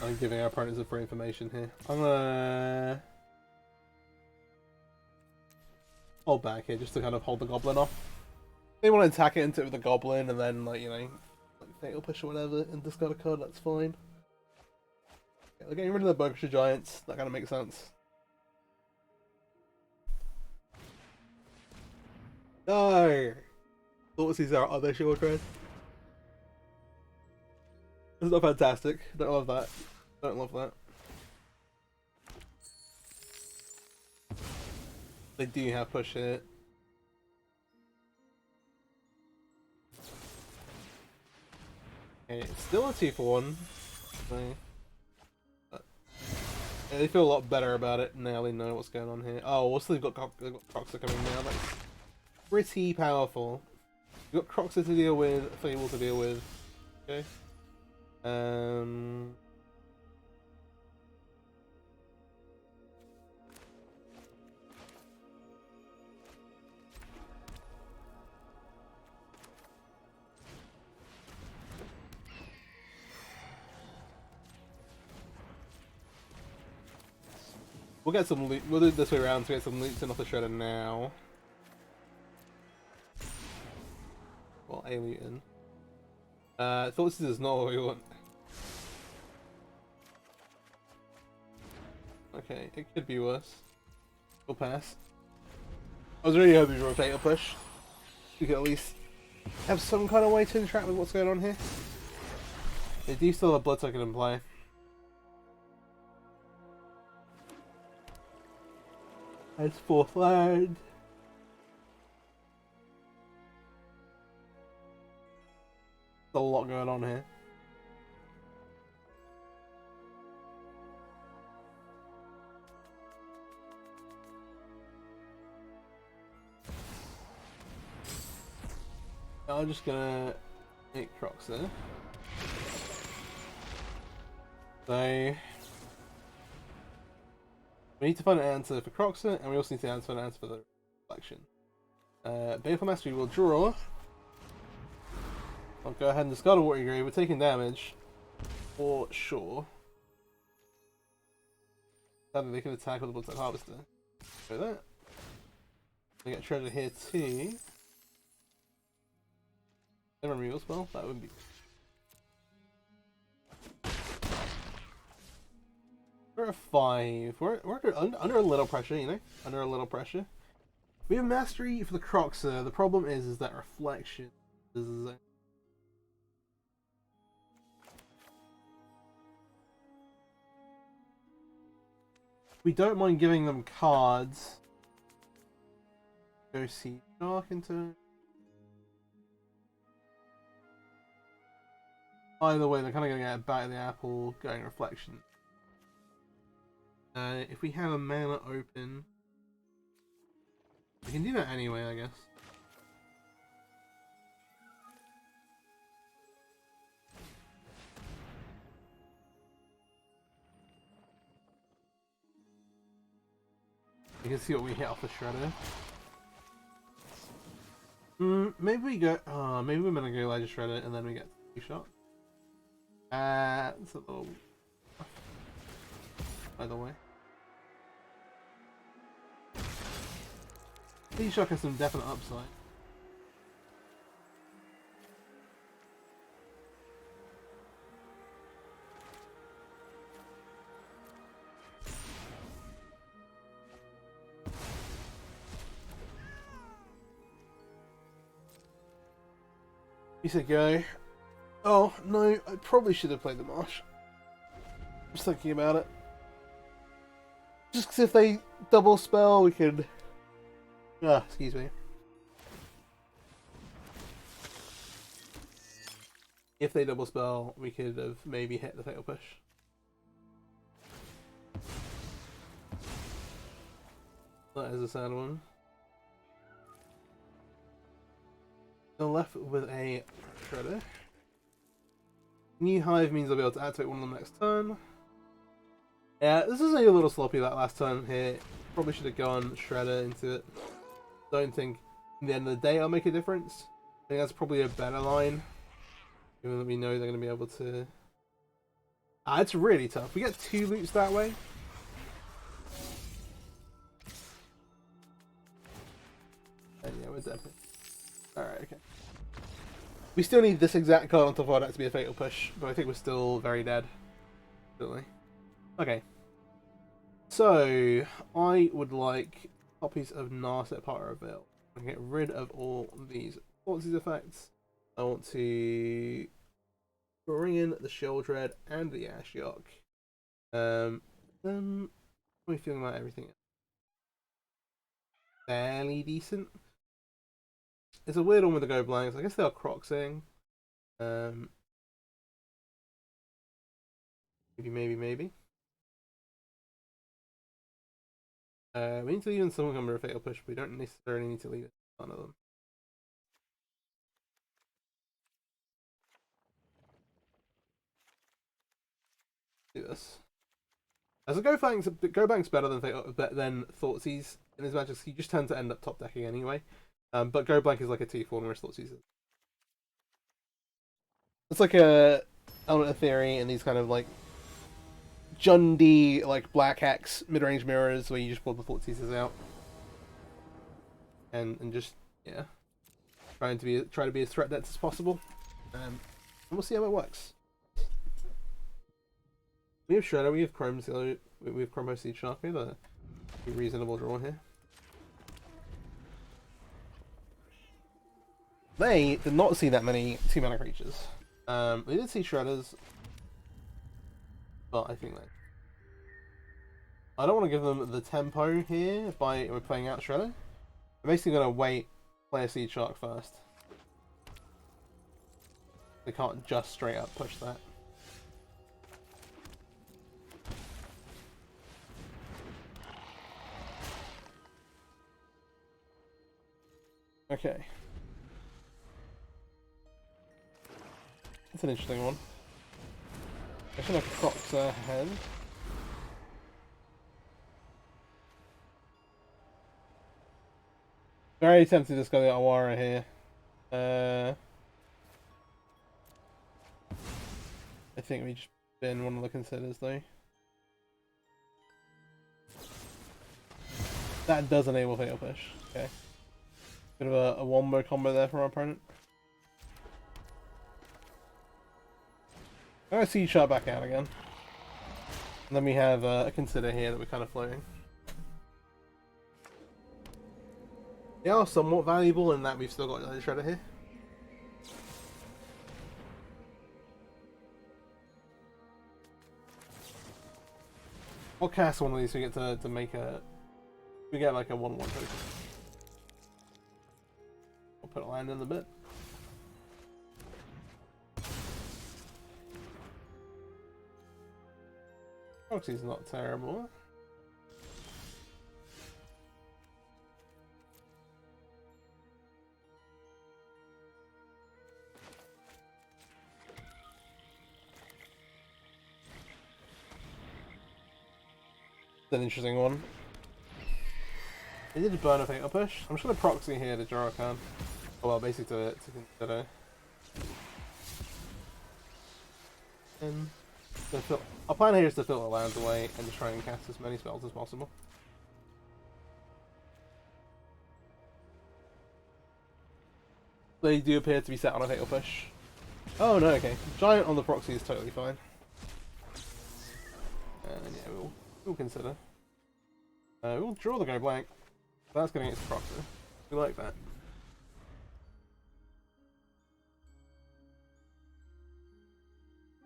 I'm giving our opponents a free information here. I'm gonna hold back here just to kind of hold the Goblin off. They want to attack it into it with the Goblin and then, like, you know, like Fatal Push or whatever and discard a card, that's fine. Yeah, they're getting rid of the Berkshire Giants, that kind of makes sense. No! Thoughtseize our other Sheoldred. This is not fantastic. Don't love that. Don't love that. They do have push hit. Okay, it's still a 2-for-1. So, yeah, they feel a lot better about it now they know what's going on here. Oh, also they've got Croxer coming now. That's pretty powerful. You've got Croxer to deal with, Fable to deal with. Okay. We'll get some loot. We'll do it this way around to get some loot in off the shredder now. Well, a loot in. Thoughtseize is not what we want. Okay, it could be worse. We'll pass. I was really hoping for a Fatal Push. We could at least have some kind of way to interact with what's going on here. They do still have Blood Token in play. That's 4th land. There's a lot going on here. I'm just gonna make Croxer. So we need to find an answer for Croxer, and we also need to find an answer for the reflection. Baleful Mastery will draw. I'll go ahead and discard a Watery Grave. We're taking damage, for sure. Sadly, they can attack with the Bloodtide Harvester. Go that. We get treasure here too. Never removal spell. That would be. We're at 5. We're under a little pressure, you know? Under a little pressure. We have mastery for the Croxer. The problem is that reflection is... We don't mind giving them cards. Go Seedshark into... Either way, they're kind of going to get a bite of the apple, going reflection. If we have a mana open... We can do that anyway, I guess. You can see what we hit off the Shredder. Maybe we go... maybe we're gonna go Ledger Shredder and then we get 2 shots. It's a little... By the way. Seedshark has some definite upside. You said go. Oh, no, I probably should have played the Marsh. Just thinking about it. Just 'cause if they double spell, we could... excuse me. If they double spell, we could have maybe hit the Fatal Push. That is a sad one. They're left with a Shredder. New Hive means I'll be able to activate one of them next turn. Yeah, this is a little sloppy that last turn here. Probably should have gone Shredder into it. Don't think in the end of the day I'll make a difference. I think that's probably a better line. Given that we know they're going to be able to... it's really tough. We get 2 loops that way. And yeah, we're dead. Alright, okay. We still need this exact card on top of our deck to be a Fatal Push, but I think we're still very dead. Don't we? Okay. So, I would like copies of Narset Power Avail. I can get rid of all these effects. I want to bring in the Sheoldred and the Ashiok. Then, how are we feeling about everything? Fairly decent. It's a weird one with the go blanks. I guess they are Croxing. Maybe. We need to leave in some number of Fatal Push, but we don't necessarily need to leave none of them. Do this. As a go bank's better than Thoughtseize in his matches. You just tend to end up top decking anyway. But Go Blank is like a 2-4, whereas Thoughtseize is. It's like a element of theory and these kind of like Jundee like Black Hex mid-range mirrors where you just pull the Thoughtseizes out. And just try to be as threat dense as possible. And we'll see how it works. We have Shredder, we have Chrome Host Seedshark. We have a reasonable draw here. They did not see that many 2-mana creatures. They did see Shredders, but I think that I don't want to give them the tempo here by playing out Shredder. I'm basically going to wait, play a Seedshark first. They can't just straight up push that. Okay. That's an interesting one. I should have Crocs ahead. Very tempted to just go the Awara here. I think we just bin one of the considers though. That does enable Fatal Push. Okay. Bit of a wombo combo there from our opponent. I'm gonna Seedshark back out again. And then we have a consider here that we're kind of floating. They are somewhat valuable in that we've still got the shredder here. We'll cast one of these so we get to make a... We get like a 1-1 token. We'll put a land in a bit. Proxy's not terrible. It's an interesting one. They did burn a fatal push. I'm just gonna proxy here to draw a card. Oh well, basically to consider. And our plan here is to filter lands away and just try and cast as many spells as possible. They do appear to be set on a fatal push. Oh no, okay. Giant on the proxy is totally fine. And yeah, we'll consider. We'll draw the go blank. That's going against the proxy. We like that.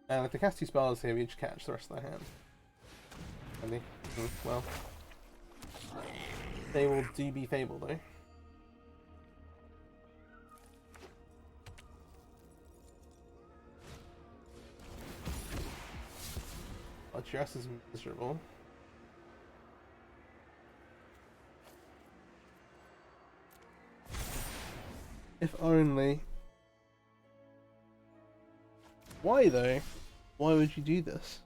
And if they cast 2 spells here, we each catch the rest of their hand. And well, they will do be Fable though. Our chest is miserable. If only. Why though? Why would you do this?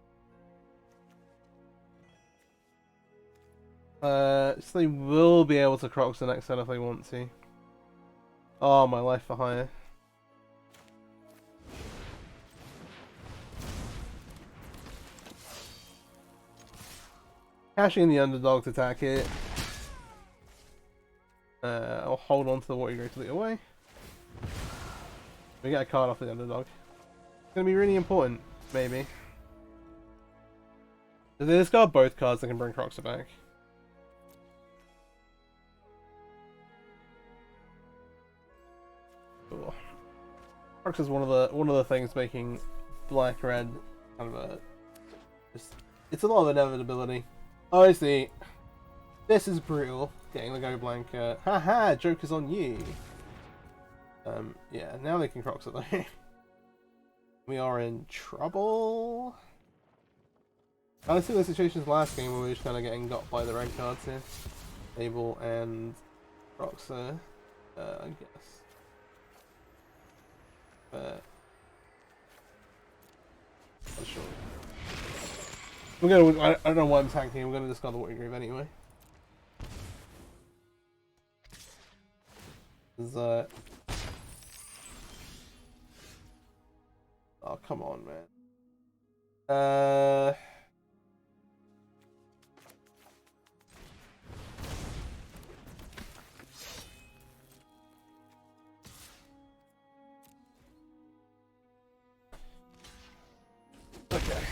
So they will be able to Crocs the next set if they want to. Oh, my life for hire. Cashing in the underdog to attack it. I'll hold on to the Warrior Grave to lead away. We get a card off the underdog. It's gonna be really important, maybe. If they discard both cards, they can bring Crocs back. Cool. Crocs is one of the things making black red kind of a it's a lot of inevitability. Obviously, this is brutal. Getting the go blank. Haha, joke is on you. Yeah, now they can Crocs it though. We are in trouble. I see the situations last game where we were just kind of getting got by the red cards here. Abel and Proxy, I guess. But not sure. We're gonna. I don't know why I'm attacking. We're gonna discard the Warrior Grave anyway. Oh, come on, man. Okay.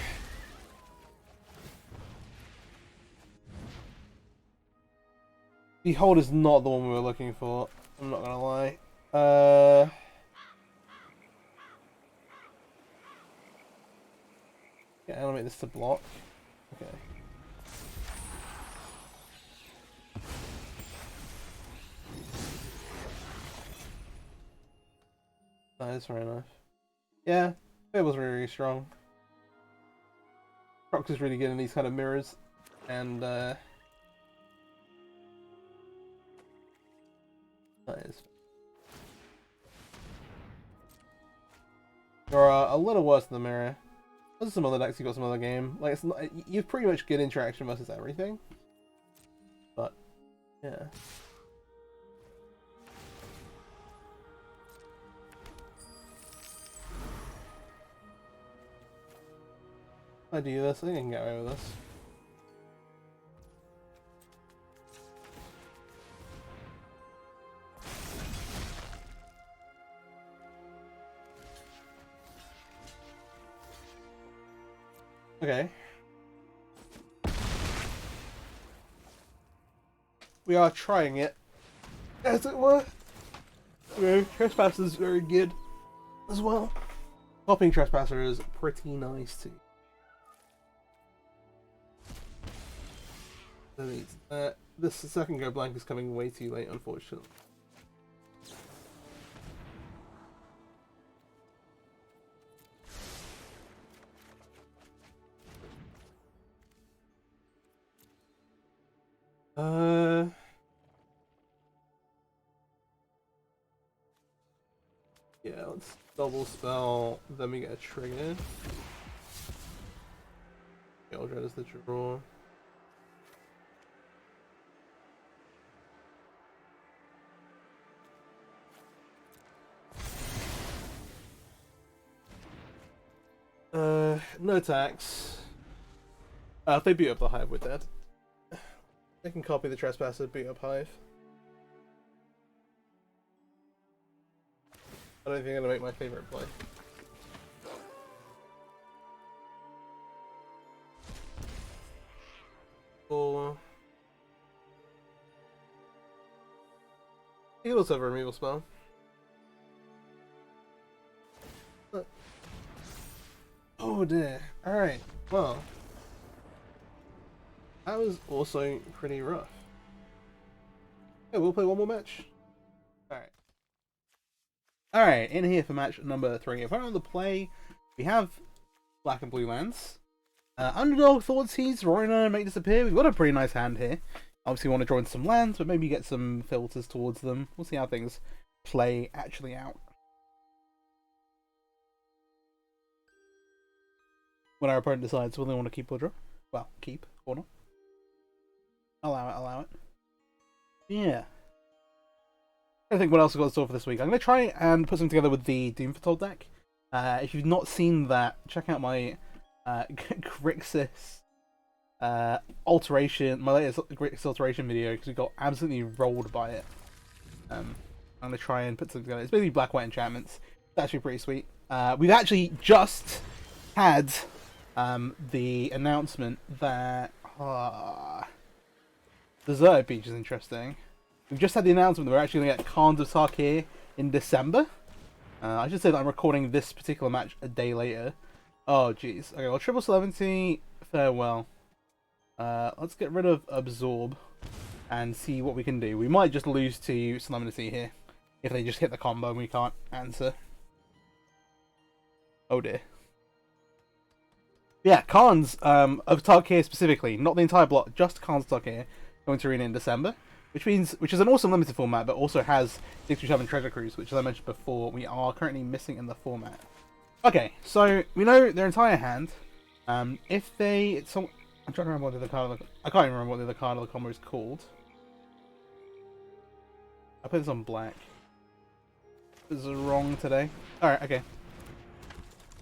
Behold is not the one we were looking for. I'm not gonna lie. Yeah, animate this to block. Okay. That is fair enough. Yeah, it was really, really strong. Prox is really good in these kind of mirrors, and that is. You're a little worse than the mirror. There's some other decks you got some other game. Like it's not, you've pretty much good interaction versus everything. But yeah. If I do this, I think I can get away with this. Okay. we are trying it, as it were. You know, Trespasser is very good as well. Popping Trespasser is pretty nice too. This second go blank is coming way too late, unfortunately. Yeah, let's double spell, then we get a trigger. Sheoldred is the draw. No tax. If they beat up the Hive, we're dead. They can copy the Trespasser, beat up Hive. I don't think they're gonna make my favorite play. Or he could also have a removal spell. Oh dear. Alright, well. That was also pretty rough. Yeah, we'll play one more match. Alright. Alright, in here for match number 3. If I on the play, we have black and blue lands. Underdog thoughts he's Rhino make disappear. We've got a pretty nice hand here. Obviously we want to draw in some lands, but maybe get some filters towards them. We'll see how things play actually out. When our opponent decides whether they want to keep or draw. Well, keep or not. Allow it. Yeah. I think what else we've got in store for this week. I'm going to try and put something together with the Doom Foretold deck. If you've not seen that, check out my Grixis alteration, my latest Grixis alteration video, because we got absolutely rolled by it. I'm going to try and put something together. It's basically black-white enchantments. It's actually pretty sweet. We've actually just had the announcement that Deserted Beach is interesting. We've just had the announcement that we're actually going to get Khans of Tarkir in December. I should say that I'm recording this particular match a day later. Oh jeez. Okay, well, triple solemnity, farewell. Let's get rid of absorb and see what we can do. We might just lose to solemnity here if they just hit the combo and we can't answer. Oh dear. Yeah, Khans of Tarkir specifically, not the entire block, just Khans of Tarkir, going to arena in December, which is an awesome limited format, but also has 627 Treasure Cruise, which, as I mentioned before, we are currently missing in the format. Okay, so we know their entire hand. If they, I'm trying to remember what the other card. I can't even remember what the other card of the combo is called. I put this on black. This is wrong today. All right, okay.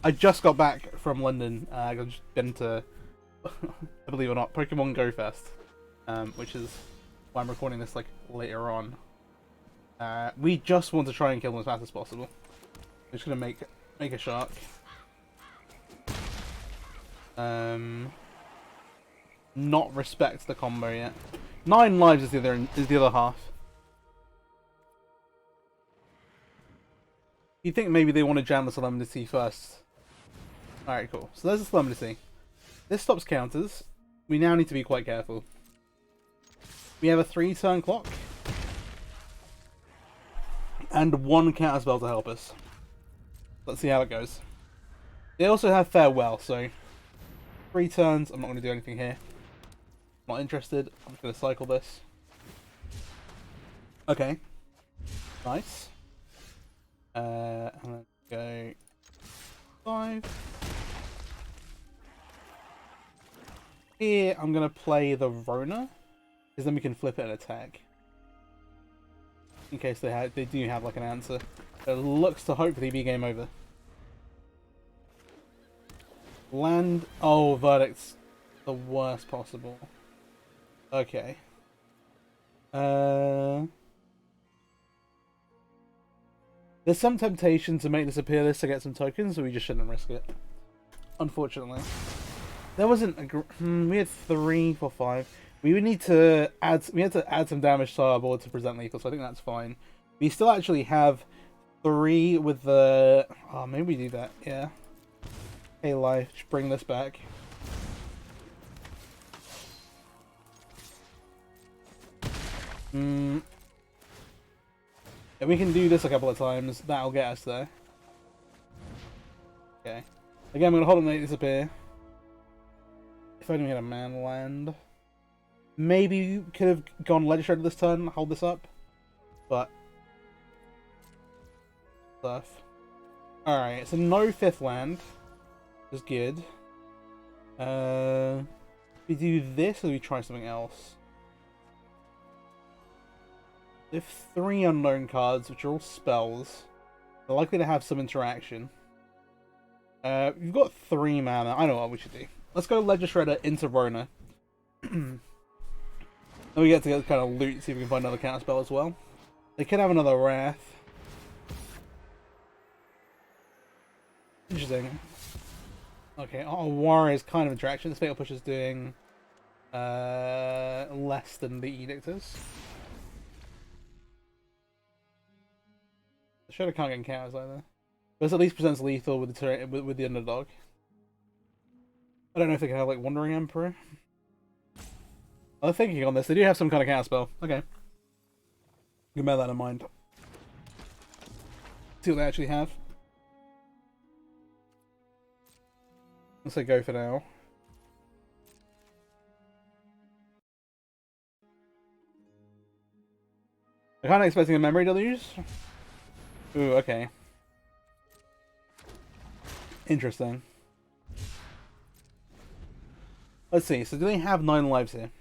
I just got back from London. I've just been to, believe it or not, Pokemon Go Fest, which is why I'm recording this like later on. We just want to try and kill them as fast as possible. I'm just gonna make a shark. Not respect the combo yet. 9 lives is the other half. You think maybe they want to jam the Solemnity first? Alright, cool. So there's the Solemnity. This stops counters. We now need to be quite careful. We have a 3-turn clock. And 1 counter spell to help us. Let's see how it goes. They also have farewell, so 3 turns. I'm not going to do anything here. Not interested. I'm just going to cycle this. Okay. Nice. And then go 5. Here, I'm going to play the Rona, because then we can flip it and attack. In case they do have like an answer. It looks to hopefully be game over. Land. Oh, verdict's the worst possible. Okay. There's some temptation to make this appear list to get some tokens, so we just shouldn't risk it. Unfortunately. There wasn't a... we had 3 for 5. We would need to add. We had to add some damage to our board to present lethal, so I think that's fine. We still actually have 3 with the. Oh, maybe we do that. Yeah. Hey, life. Just bring this back. Hmm. If we can do this a couple of times, that'll get us there. Okay. Again, I'm gonna hold on to disappear. If only we had a man land. Maybe we could have gone Legislator this turn, hold this up. But stuff. Alright, so no 5th land. Which is good. We do this or we try something else? We have 3 unknown cards, which are all spells. They're likely to have some interaction. We've got 3 mana. I know what we should do. Let's go Legislator into Rona. Then we get to kind of loot, see if we can find another counter spell as well. They could have another Wrath. Interesting. Okay, our Warrior is kind of interaction. This Fatal Push is doing less than the Edictors. The Shadow can't get encounters either. But this at least presents lethal with the with the underdog. I don't know if they can have like Wandering Emperor. I'm thinking on this. They do have some kind of counter spell. Okay. You can bear that in mind. See what they actually have. Let's say go for now. I'm kind of expecting a memory deluge. Ooh, okay. Interesting. Let's see. So do they have 9 lives here?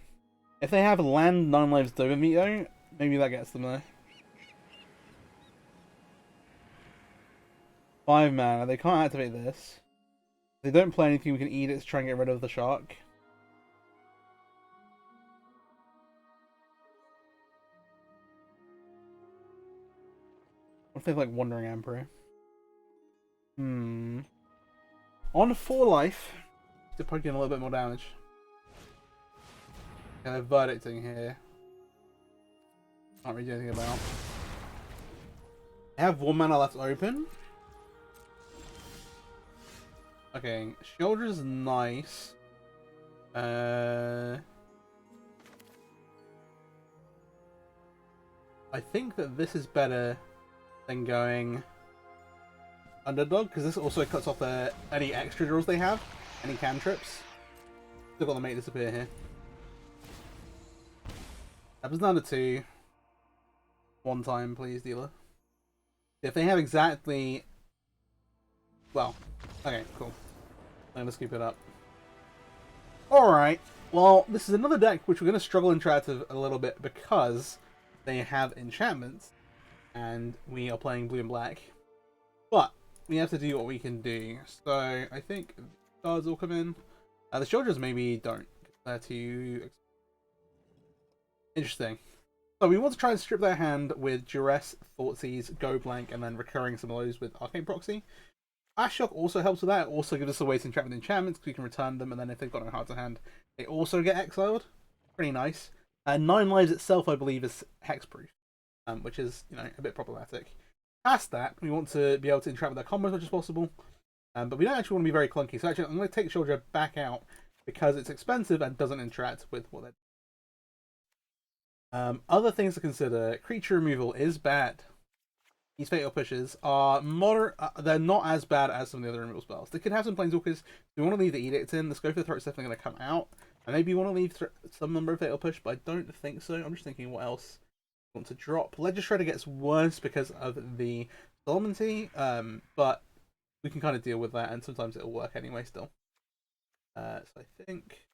If they have land 9 lives Dovermeat though, maybe that gets them there. 5 mana. They can't activate this. If they don't play anything, we can eat it to try and get rid of the shark. What if they have like Wandering Emperor? On 4 life, they're probably getting a little bit more damage. And they're verdicting here. Can't really do anything about. They have 1 mana left open. Okay, Sheoldred is nice. I think that this is better than going underdog, because this also cuts off any extra draws they have, any cantrips. Still got the mate disappear here. Happens down to 2. 1 time, please, dealer. If they have exactly... Well, okay, cool. Let's keep it up. Alright, well, this is another deck which we're going to struggle in Interactive a little bit because they have enchantments, and we are playing blue and black. But we have to do what we can do. So I think cards will come in. The Sheoldreds maybe don't. They're too interesting. So we want to try and strip their hand with Duress, Thoughtseize, Go Blank, and then recurring some of those with Arcane Proxy. Ashock also helps with that. It also gives us a way to interact with enchantments because we can return them, and then if they've got no heart to hand, they also get exiled. Pretty nice. 9 lives itself, I believe, is hexproof, which is, you know, a bit problematic. Past that, we want to be able to interact with their combos as much as possible, but we don't actually want to be very clunky. So actually, I'm going to take Sheoldred back out because it's expensive and doesn't interact with what they're. Other things to consider: creature removal is bad. These fatal pushes are they're not as bad as some of the other removal spells. They could have some planeswalkers. We want to leave the edict in. The Scope of the Throat is definitely going to come out, and maybe you want to leave some number of fatal push, but I don't think so. I'm just thinking what else I want to drop. Legislator gets worse because of the Solemnity, but we can kind of deal with that, and sometimes it'll work anyway still. So I think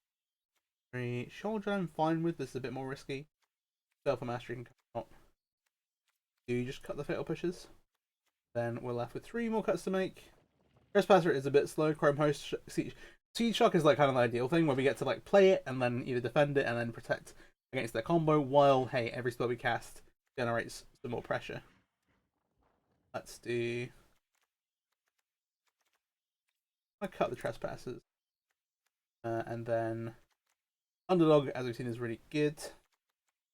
Sheoldred I'm fine with. This is a bit more risky. Spell for Mastery can come out. Do you just cut the fatal pushes? Then we're left with 3 more cuts to make. Trespasser is a bit slow. Chrome Host Seedshark is like kind of the ideal thing where we get to like play it and then either defend it and then protect against their combo, while hey, every spell we cast generates some more pressure. Let's do. I cut the Trespassers, and then Underdog, as we've seen, is really good.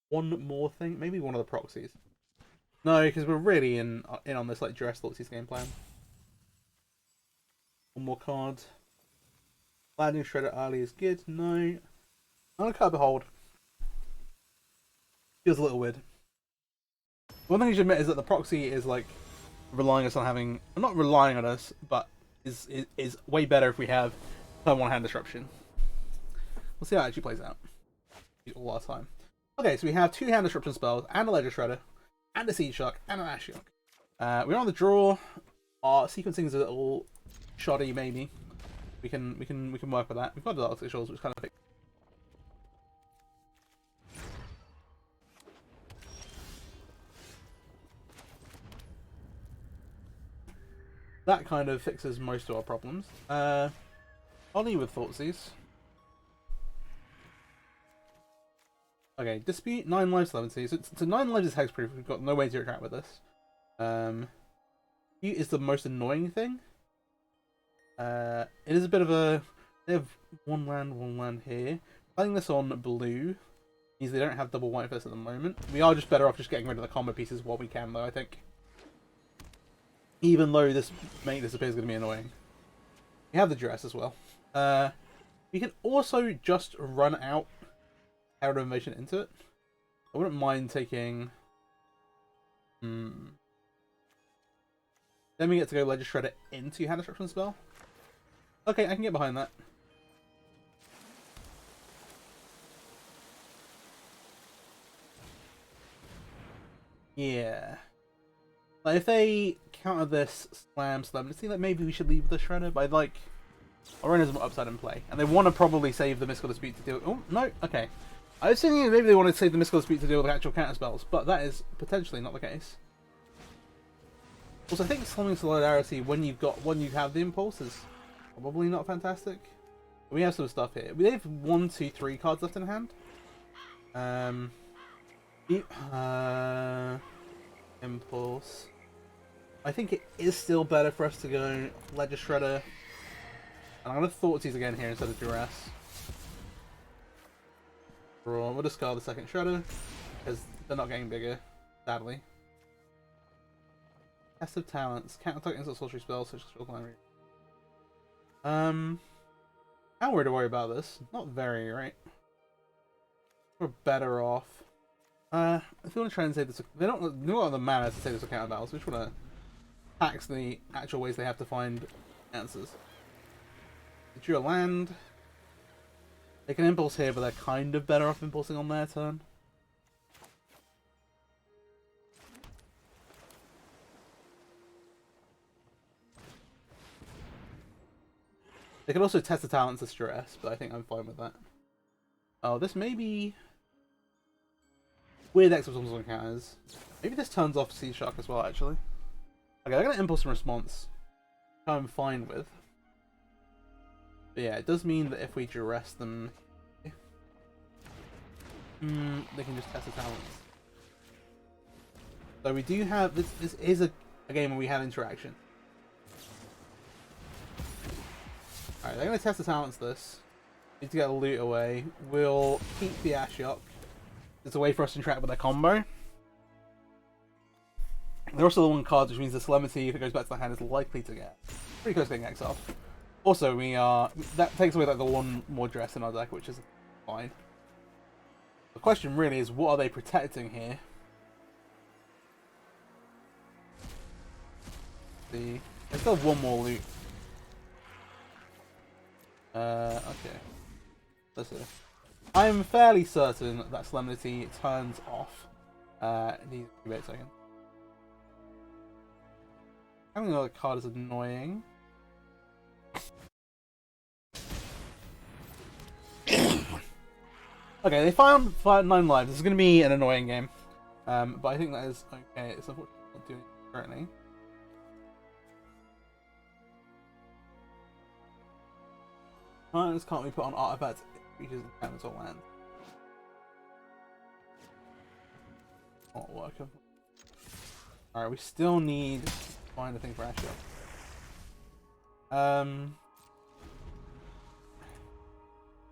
One more thing, maybe one of the proxies. No, because we're really in on this like Duress Thoughtseize game plan. One more card. Landing Shredder early is good. No. I'm gonna cut Behold. Feels a little weird. One thing you should admit is that the proxy is like relying us on having, not relying on us, but is way better if we have turn 1 hand disruption. We'll see how it actually plays out. All last time. Okay, so we have 2 hand disruption spells and a Ledger Shredder and a Seedshark and an Ashiok. We're on the draw. Our sequencing is a little shoddy, maybe. We can work with that. We've got the Arcane, which kind of fixes that. Kind of fixes most of our problems. Only with Thoughtseize. Okay, Dispute, 9 lives, 11 seas. So 9 lives is hexproof. We've got no way to interact with this. Dispute is the most annoying thing. It is a bit of a... They have one land here. Playing this on blue means they don't have double white first at the moment. We are just better off just getting rid of the combo pieces while we can, though, I think. Even though this mate disappear is going to be annoying. We have the dress as well. We can also just run out Herald of Invasion into it. I wouldn't mind taking... Then we get to go Ledger Shredder into Hand Disruption spell. Okay, I can get behind that. Yeah. Like, if they counter this slam, it seems like maybe we should leave the Shredder, but like... Our own has more upside in play. And they want to probably save the Mystical Dispute to deal... Oh, no, okay. I was thinking maybe they wanted to save the Mystical Dispute to deal with actual counter spells, but that is potentially not the case. Also, I think Summoning Solidarity when you have the impulse is probably not fantastic. We have some stuff here. We have 1, 2, 3 cards left in hand. Impulse. I think it is still better for us to go Ledger Shredder. And I'm going to Thoughtseize again here instead of Duress. We'll discard the second Shredder, because they're not getting bigger, sadly. Test of Talents. Counter-attack instant sorcery spells, such as Field Line. How worried to worry about this? Not very, right? We're better off. If we want to try and save this... They don't have the mana to save this counter battles, we just want to tax the actual ways they have to find answers. They drew a land. They can impulse here, but they're kind of better off impulsing on their turn. They can also test the talents as Duress, but I think I'm fine with that. Oh, this may be... Weird exosomes on counters. Maybe this turns off Seedshark as well, actually. Okay, they're going to impulse in response. I'm fine with. But yeah, it does mean that if we Duress them... they can just test the talents. So we do have... This is a game where we have interaction. Alright, they're going to test the talents this. Need to get the loot away. We'll keep the Ashiok. It's a way for us to interact with their combo. They're also the one cards, which means the Solemnity, if it goes back to the hand, is likely to get pretty close to getting exiled. Also, we are... That takes away like the one more dress in our deck, which is fine. The question really is, what are they protecting here? They still have one more loot. Okay. Let's see. I'm fairly certain that Solemnity turns off. Wait a second. Having another card is annoying. Okay, they found 9 lives. This is going to be an annoying game. But I think that is okay. It's unfortunately not doing it currently. This can't be put on artifacts, creatures, enchantments, or land. Not working. Alright, we still need to find a thing for Ashiok.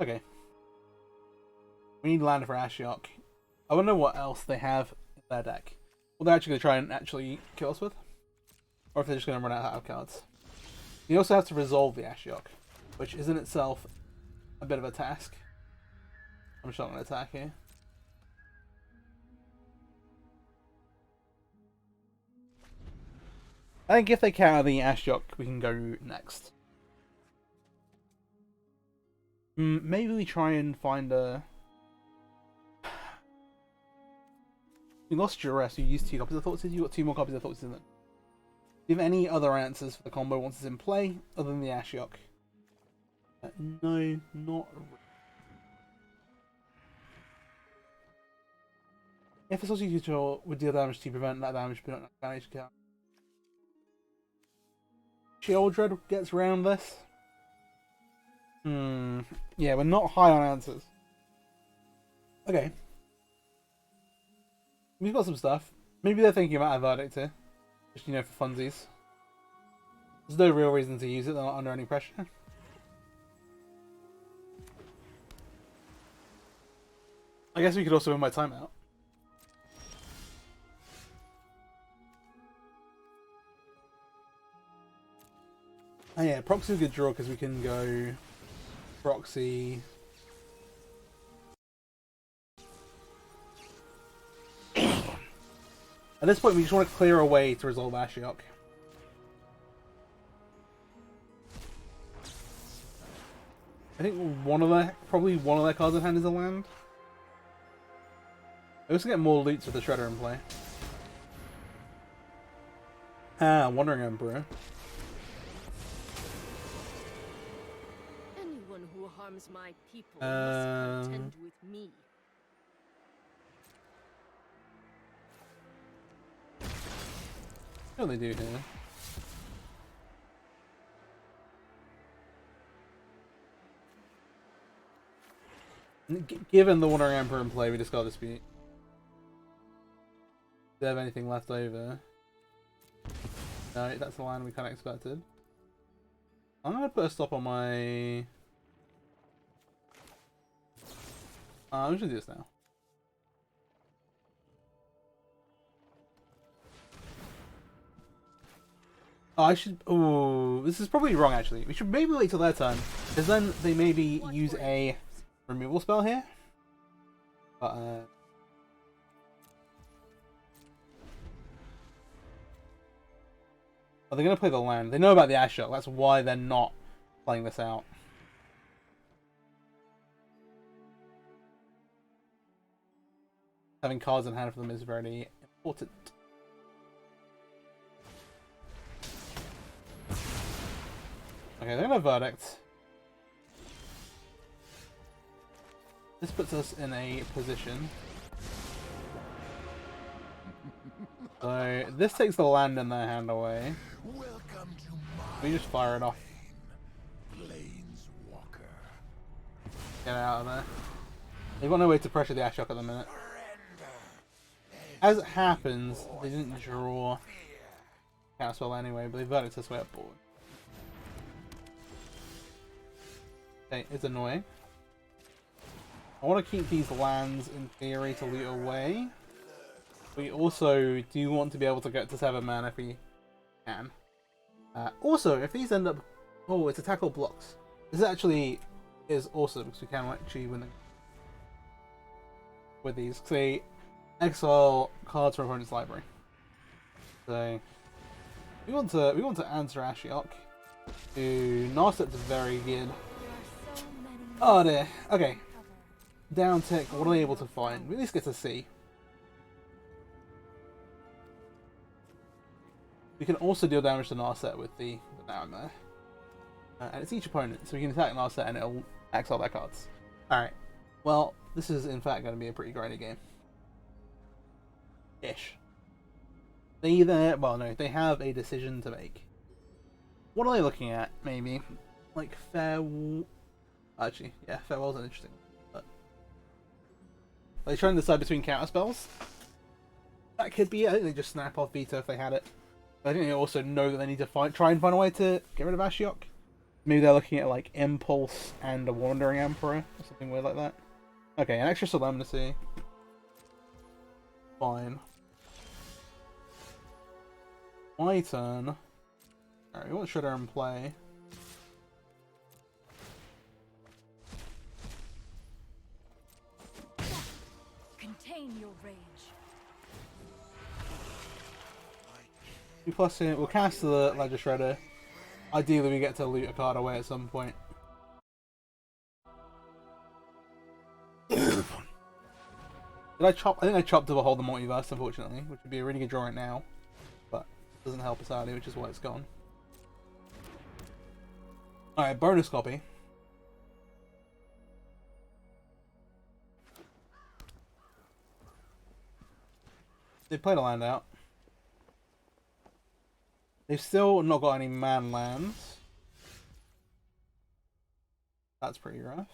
Okay. We need land for Ashiok. I wonder what else they have in their deck. What they're actually going to try and actually kill us with. Or if they're just going to run out of cards. You also have to resolve the Ashiok, which is in itself a bit of a task. I'm just not going to attack here. I think if they counter the Ashiok, we can go next. Maybe we try and find a... We lost Duress, you used 2 copies of Thoughtseed, you got 2 more copies of Thoughtseed in it. Do you have any other answers for the combo once it's in play, other than the Ashiok? No, not really. If the Thoughtseed control would deal damage to prevent that damage, but not damage count. Sheoldred gets around this. Yeah, we're not high on answers. Okay. We've got some stuff. Maybe they're thinking about a verdict here. Just, you know, for funsies. There's no real reason to use it, they're not under any pressure. I guess we could also win by timeout. Oh yeah, Proxy is a good draw because we can go Proxy. At this point, we just want to clear a way to resolve Ashiok. I think probably one of their cards in hand is a land. I also get more loots with the Shredder in play. Ah, Wandering Emperor. Anyone who harms my people must contend with me. What do they do here? Given the Wandering Emperor in play, we just got to dispute. Do they have anything left over? No, that's the land we kind of expected. I'm going to put a stop on my... I'm just going to do this now. Oh, I should... Oh, this is probably wrong, actually. We should maybe wait till their turn. Because then they maybe use a removal spell here. But, oh, they're going to play the land. They know about the Ashiok. That's why they're not playing this out. Having cards in hand for them is very important. Okay, they're gonna verdict. This puts us in a position. So this takes the land in their hand away. We just fire it off. Get out of there. They've got no way to pressure the Ashiok at the minute. As it happens, they didn't draw Castle anyway, but they verdict this way up board. Okay, it's annoying. I want to keep these lands in theory to loot away. We also do want to be able to get to 7 mana if we can. Also, if these end up... Oh, it's attack or blocks. This actually is awesome because we can actually win with these. Because they exile cards from opponent's library. So we want to answer Ashiok. Narset's very good. Oh dear. Okay. Down tick. What are they able to find? We at least get to see. We can also deal damage to Narset with the down there. And it's each opponent, so we can attack Narset and it'll exile their cards. Alright. Well, this is in fact going to be a pretty grindy game. Ish. They either... Well, no. They have a decision to make. What are they looking at, maybe? Like, Farewell... Actually, yeah, Farewell's an interesting one. But... Are they trying to decide between counter spells? That could be it. I think they just snap off Veto if they had it. But I think they also know that they need to try and find a way to get rid of Ashiok. Maybe they're looking at like Impulse and a Wandering Emperor or something weird like that. Okay, an extra Solemnity. Fine. My turn. Alright, what should I play? Contain your rage. 2+ it. We'll cast the Ledger Shredder. Ideally, we get to loot a card away at some point. Did I chop? I think I chopped to Behold the Multiverse, unfortunately, which would be a really good draw right now, but it doesn't help us out, which is why it's gone. Alright, bonus copy. They played a land out. They've still not got any man lands. That's pretty rough.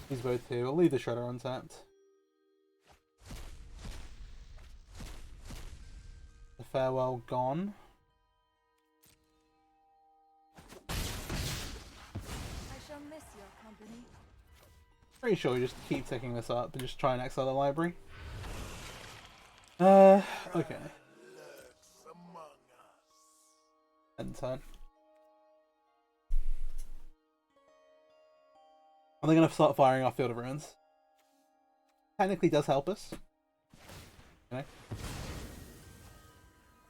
These both two. I'll leave the Shredder untapped. The Farewell gone. I shall miss your company. Pretty sure we just keep taking this up and just try and exile the library. Okay. End turn. Are they going to start firing off Field of Ruins? Technically does help us. Okay.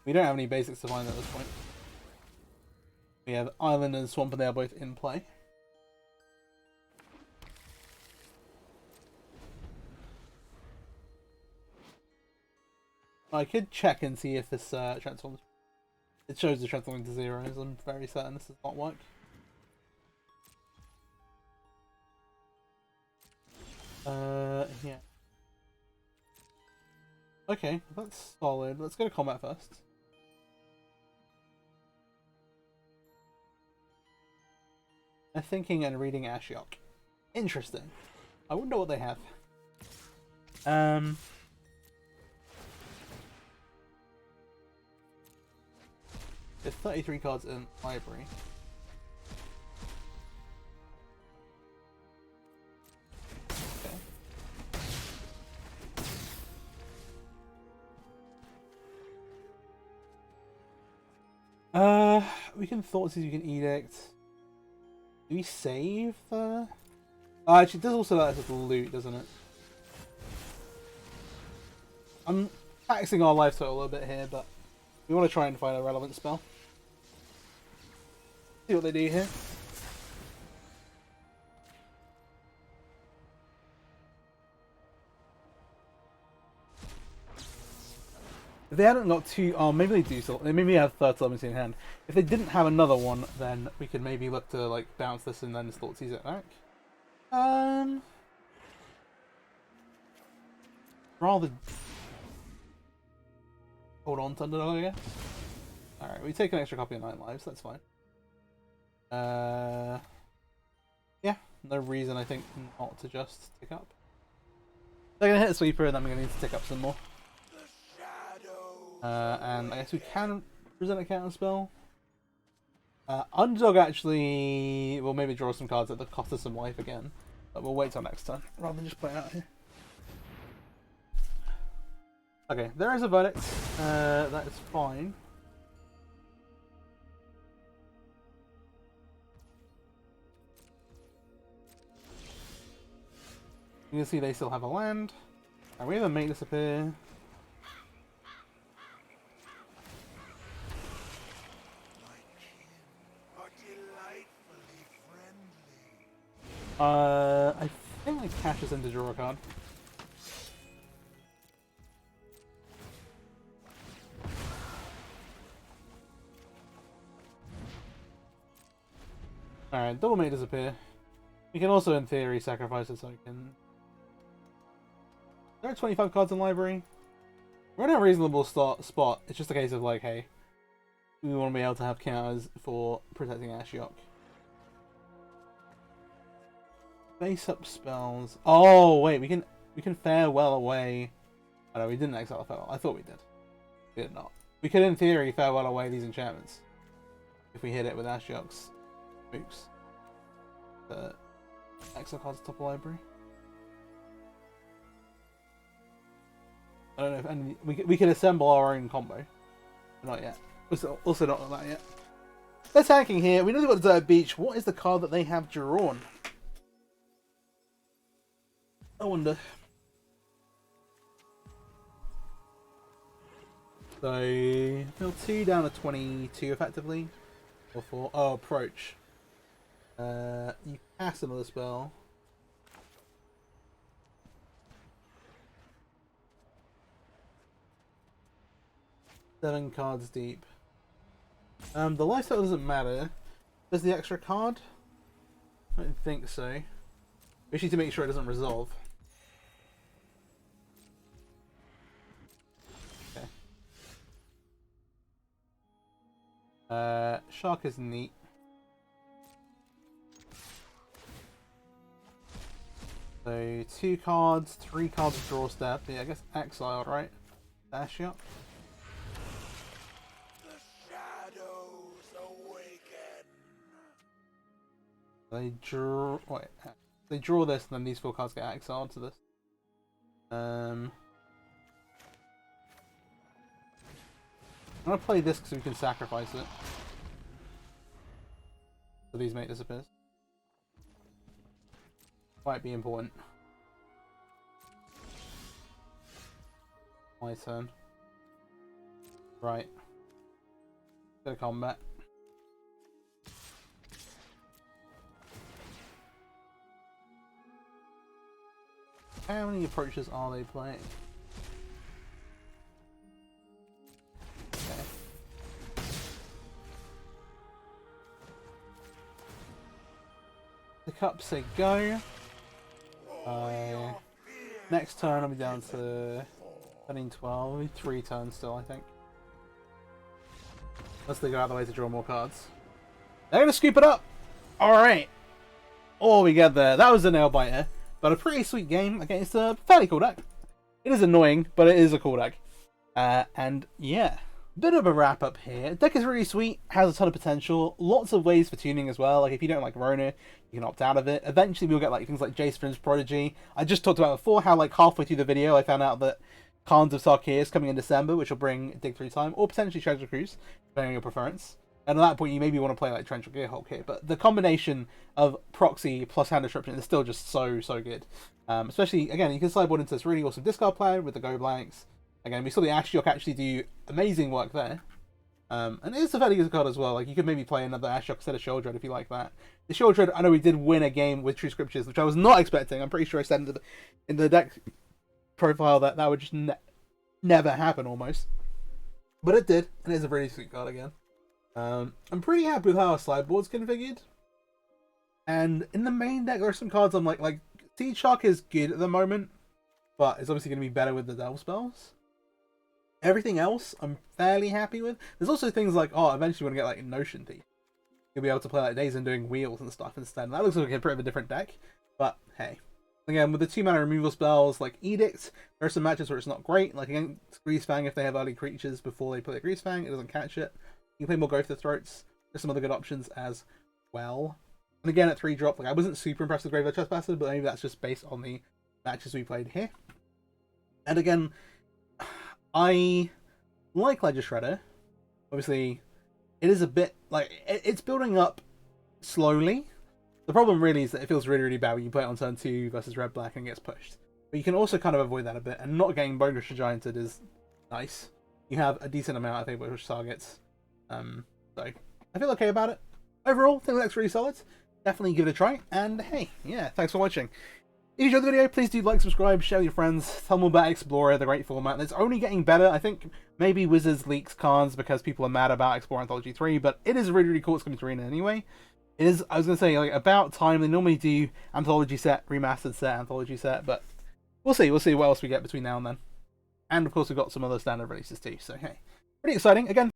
We don't have any basics to find at this point. We have Island and Swamp and they are both in play. I could check and see if this transforms. It shows the transforming to 0, so I'm very certain this does not work. Yeah. Okay, that's solid. Let's go to combat first. They're thinking and reading Ashiok. Interesting. I wonder what they have. There's 33 cards in library. We can Thoughtseize, we can Edict. Do we save the... Oh, actually, it does also let us loot, doesn't it? I'm taxing our life total a little bit here, but we want to try and find a relevant spell. See what they do here. If they hadn't got two, oh, maybe they do still. Maybe they have third Solemnity in hand. If they didn't have another one, then we could maybe look to like bounce this and then Thoughtseize it back. Rather hold on to Underdog, I guess. Alright, we take an extra copy of 9 lives, that's fine. Yeah, no reason I think not to just tick up. They're gonna hit a sweeper and then I'm gonna need to tick up some more. And I guess we can present a counter spell. Underdog actually will maybe draw some cards at the cost of some life again, but we'll wait till next time rather than just play it out here. Okay, there is a verdict. That is fine. You can see they still have a land, and we have a make disappear. I think I cash this in to draw a card. Alright, double may disappear. We can also, in theory, sacrifice it so I can... There are 25 cards in library. We're in a reasonable spot. It's just a case of like, hey, we want to be able to have counters for protecting Ashiok. Face up spells. Oh wait, we can farewell away. Oh no, we didn't exile farewell. I thought we did. We did not. We could, in theory, farewell away these enchantments if we hit it with Ashiok's Mooks. The exile cards top library. I don't know if any, we can assemble our own combo. Not yet. Also not like that yet. They're attacking here. We know they've got Desert Beach. What is the card that they have drawn? I wonder. So, fill 2 down to 22 effectively. Or 4. Oh, approach. You cast another spell. Seven cards deep. The lifestyle doesn't matter. Does the extra card? I don't think so. We just need to make sure it doesn't resolve. Okay. Shark is neat. So 2 cards, 3 cards of draw step. Yeah, I guess exiled, right? Dash up. They draw. Wait, they draw this, and then these 4 cards get exiled to this. I'm gonna play this because we can sacrifice it. So these make disappear. Might be important. My turn. Right. Go to combat. How many approaches are they playing? Okay. The cups say go. Next turn I'll be down to 13, 12, 3 turns still, I think. Unless they go out of the way to draw more cards. They're gonna scoop it up! Alright! Oh, we get there. That was a nail biter. But a pretty sweet game against a fairly cool deck. It is annoying, but it is a cool deck. And yeah, bit of a wrap up here. The deck is really sweet, has a ton of potential, lots of ways for tuning as well. Like if you don't like Rona, you can opt out of it. Eventually we'll get like things like Jace Fringe Prodigy. I just talked about before how like halfway through the video I found out that Khans of Sarkir is coming in December, which will bring Dig Through Time, or potentially Treasure Cruise, depending on your preference. And at that point, you maybe want to play like Trench or Gearhulk here, but the combination of Proxy plus Hand Disruption is still just so good. Especially, again, you can sideboard into this really awesome discard plan with the Go Blanks. Again, we saw the Ashiok actually do amazing work there. And it's a fairly good card as well. Like, you could maybe play another Ashiok instead of Sheoldred if you like that. The Sheoldred, I know we did win a game with True Scriptures, which I was not expecting. I'm pretty sure I said in the deck profile that would just never happen almost. But it did, and it's a really sweet card again. I'm pretty happy with how our sideboard's configured. And in the main deck, there are some cards I'm like Seedshark is good at the moment, but it's obviously going to be better with the Delve spells. Everything else, I'm fairly happy with. There's also things like, oh, eventually we're going to get like Notion Thief. You'll be able to play like Days and doing wheels and stuff instead. And that looks like a bit of a different deck, but hey. Again, with the 2-mana removal spells like Edict, there are some matches where it's not great. Like against Greasefang, if they have early creatures before they play Greasefang, it doesn't catch it. You can play more Growth of Throats. There's some other good options as well. And again, at 3-drop, like I wasn't super impressed with Graveyard Trespasser, but maybe that's just based on the matches we played here. And again, I like Ledger Shredder. Obviously, it is a bit like it's building up slowly. The problem really is that it feels really bad when you play it on turn 2 versus Red Black and gets pushed. But you can also kind of avoid that a bit, and not getting Bone Crusher Gianted is nice. You have a decent amount, I think, which targets. So I feel okay about it. Overall, I think that's really solid. Definitely give it a try. And hey, yeah, thanks for watching. If you enjoyed the video, please do like, subscribe, share with your friends, tell them about Explorer, the great format. It's only getting better. I think maybe Wizards leaks cards because people are mad about Explorer Anthology 3, but it is really cool. It's coming to Arena anyway. It is, I was going to say, like, about time. They normally do Anthology set, Remastered set, Anthology set, but we'll see. We'll see what else we get between now and then. And of course, we've got some other standard releases too, so hey. Pretty exciting. Again,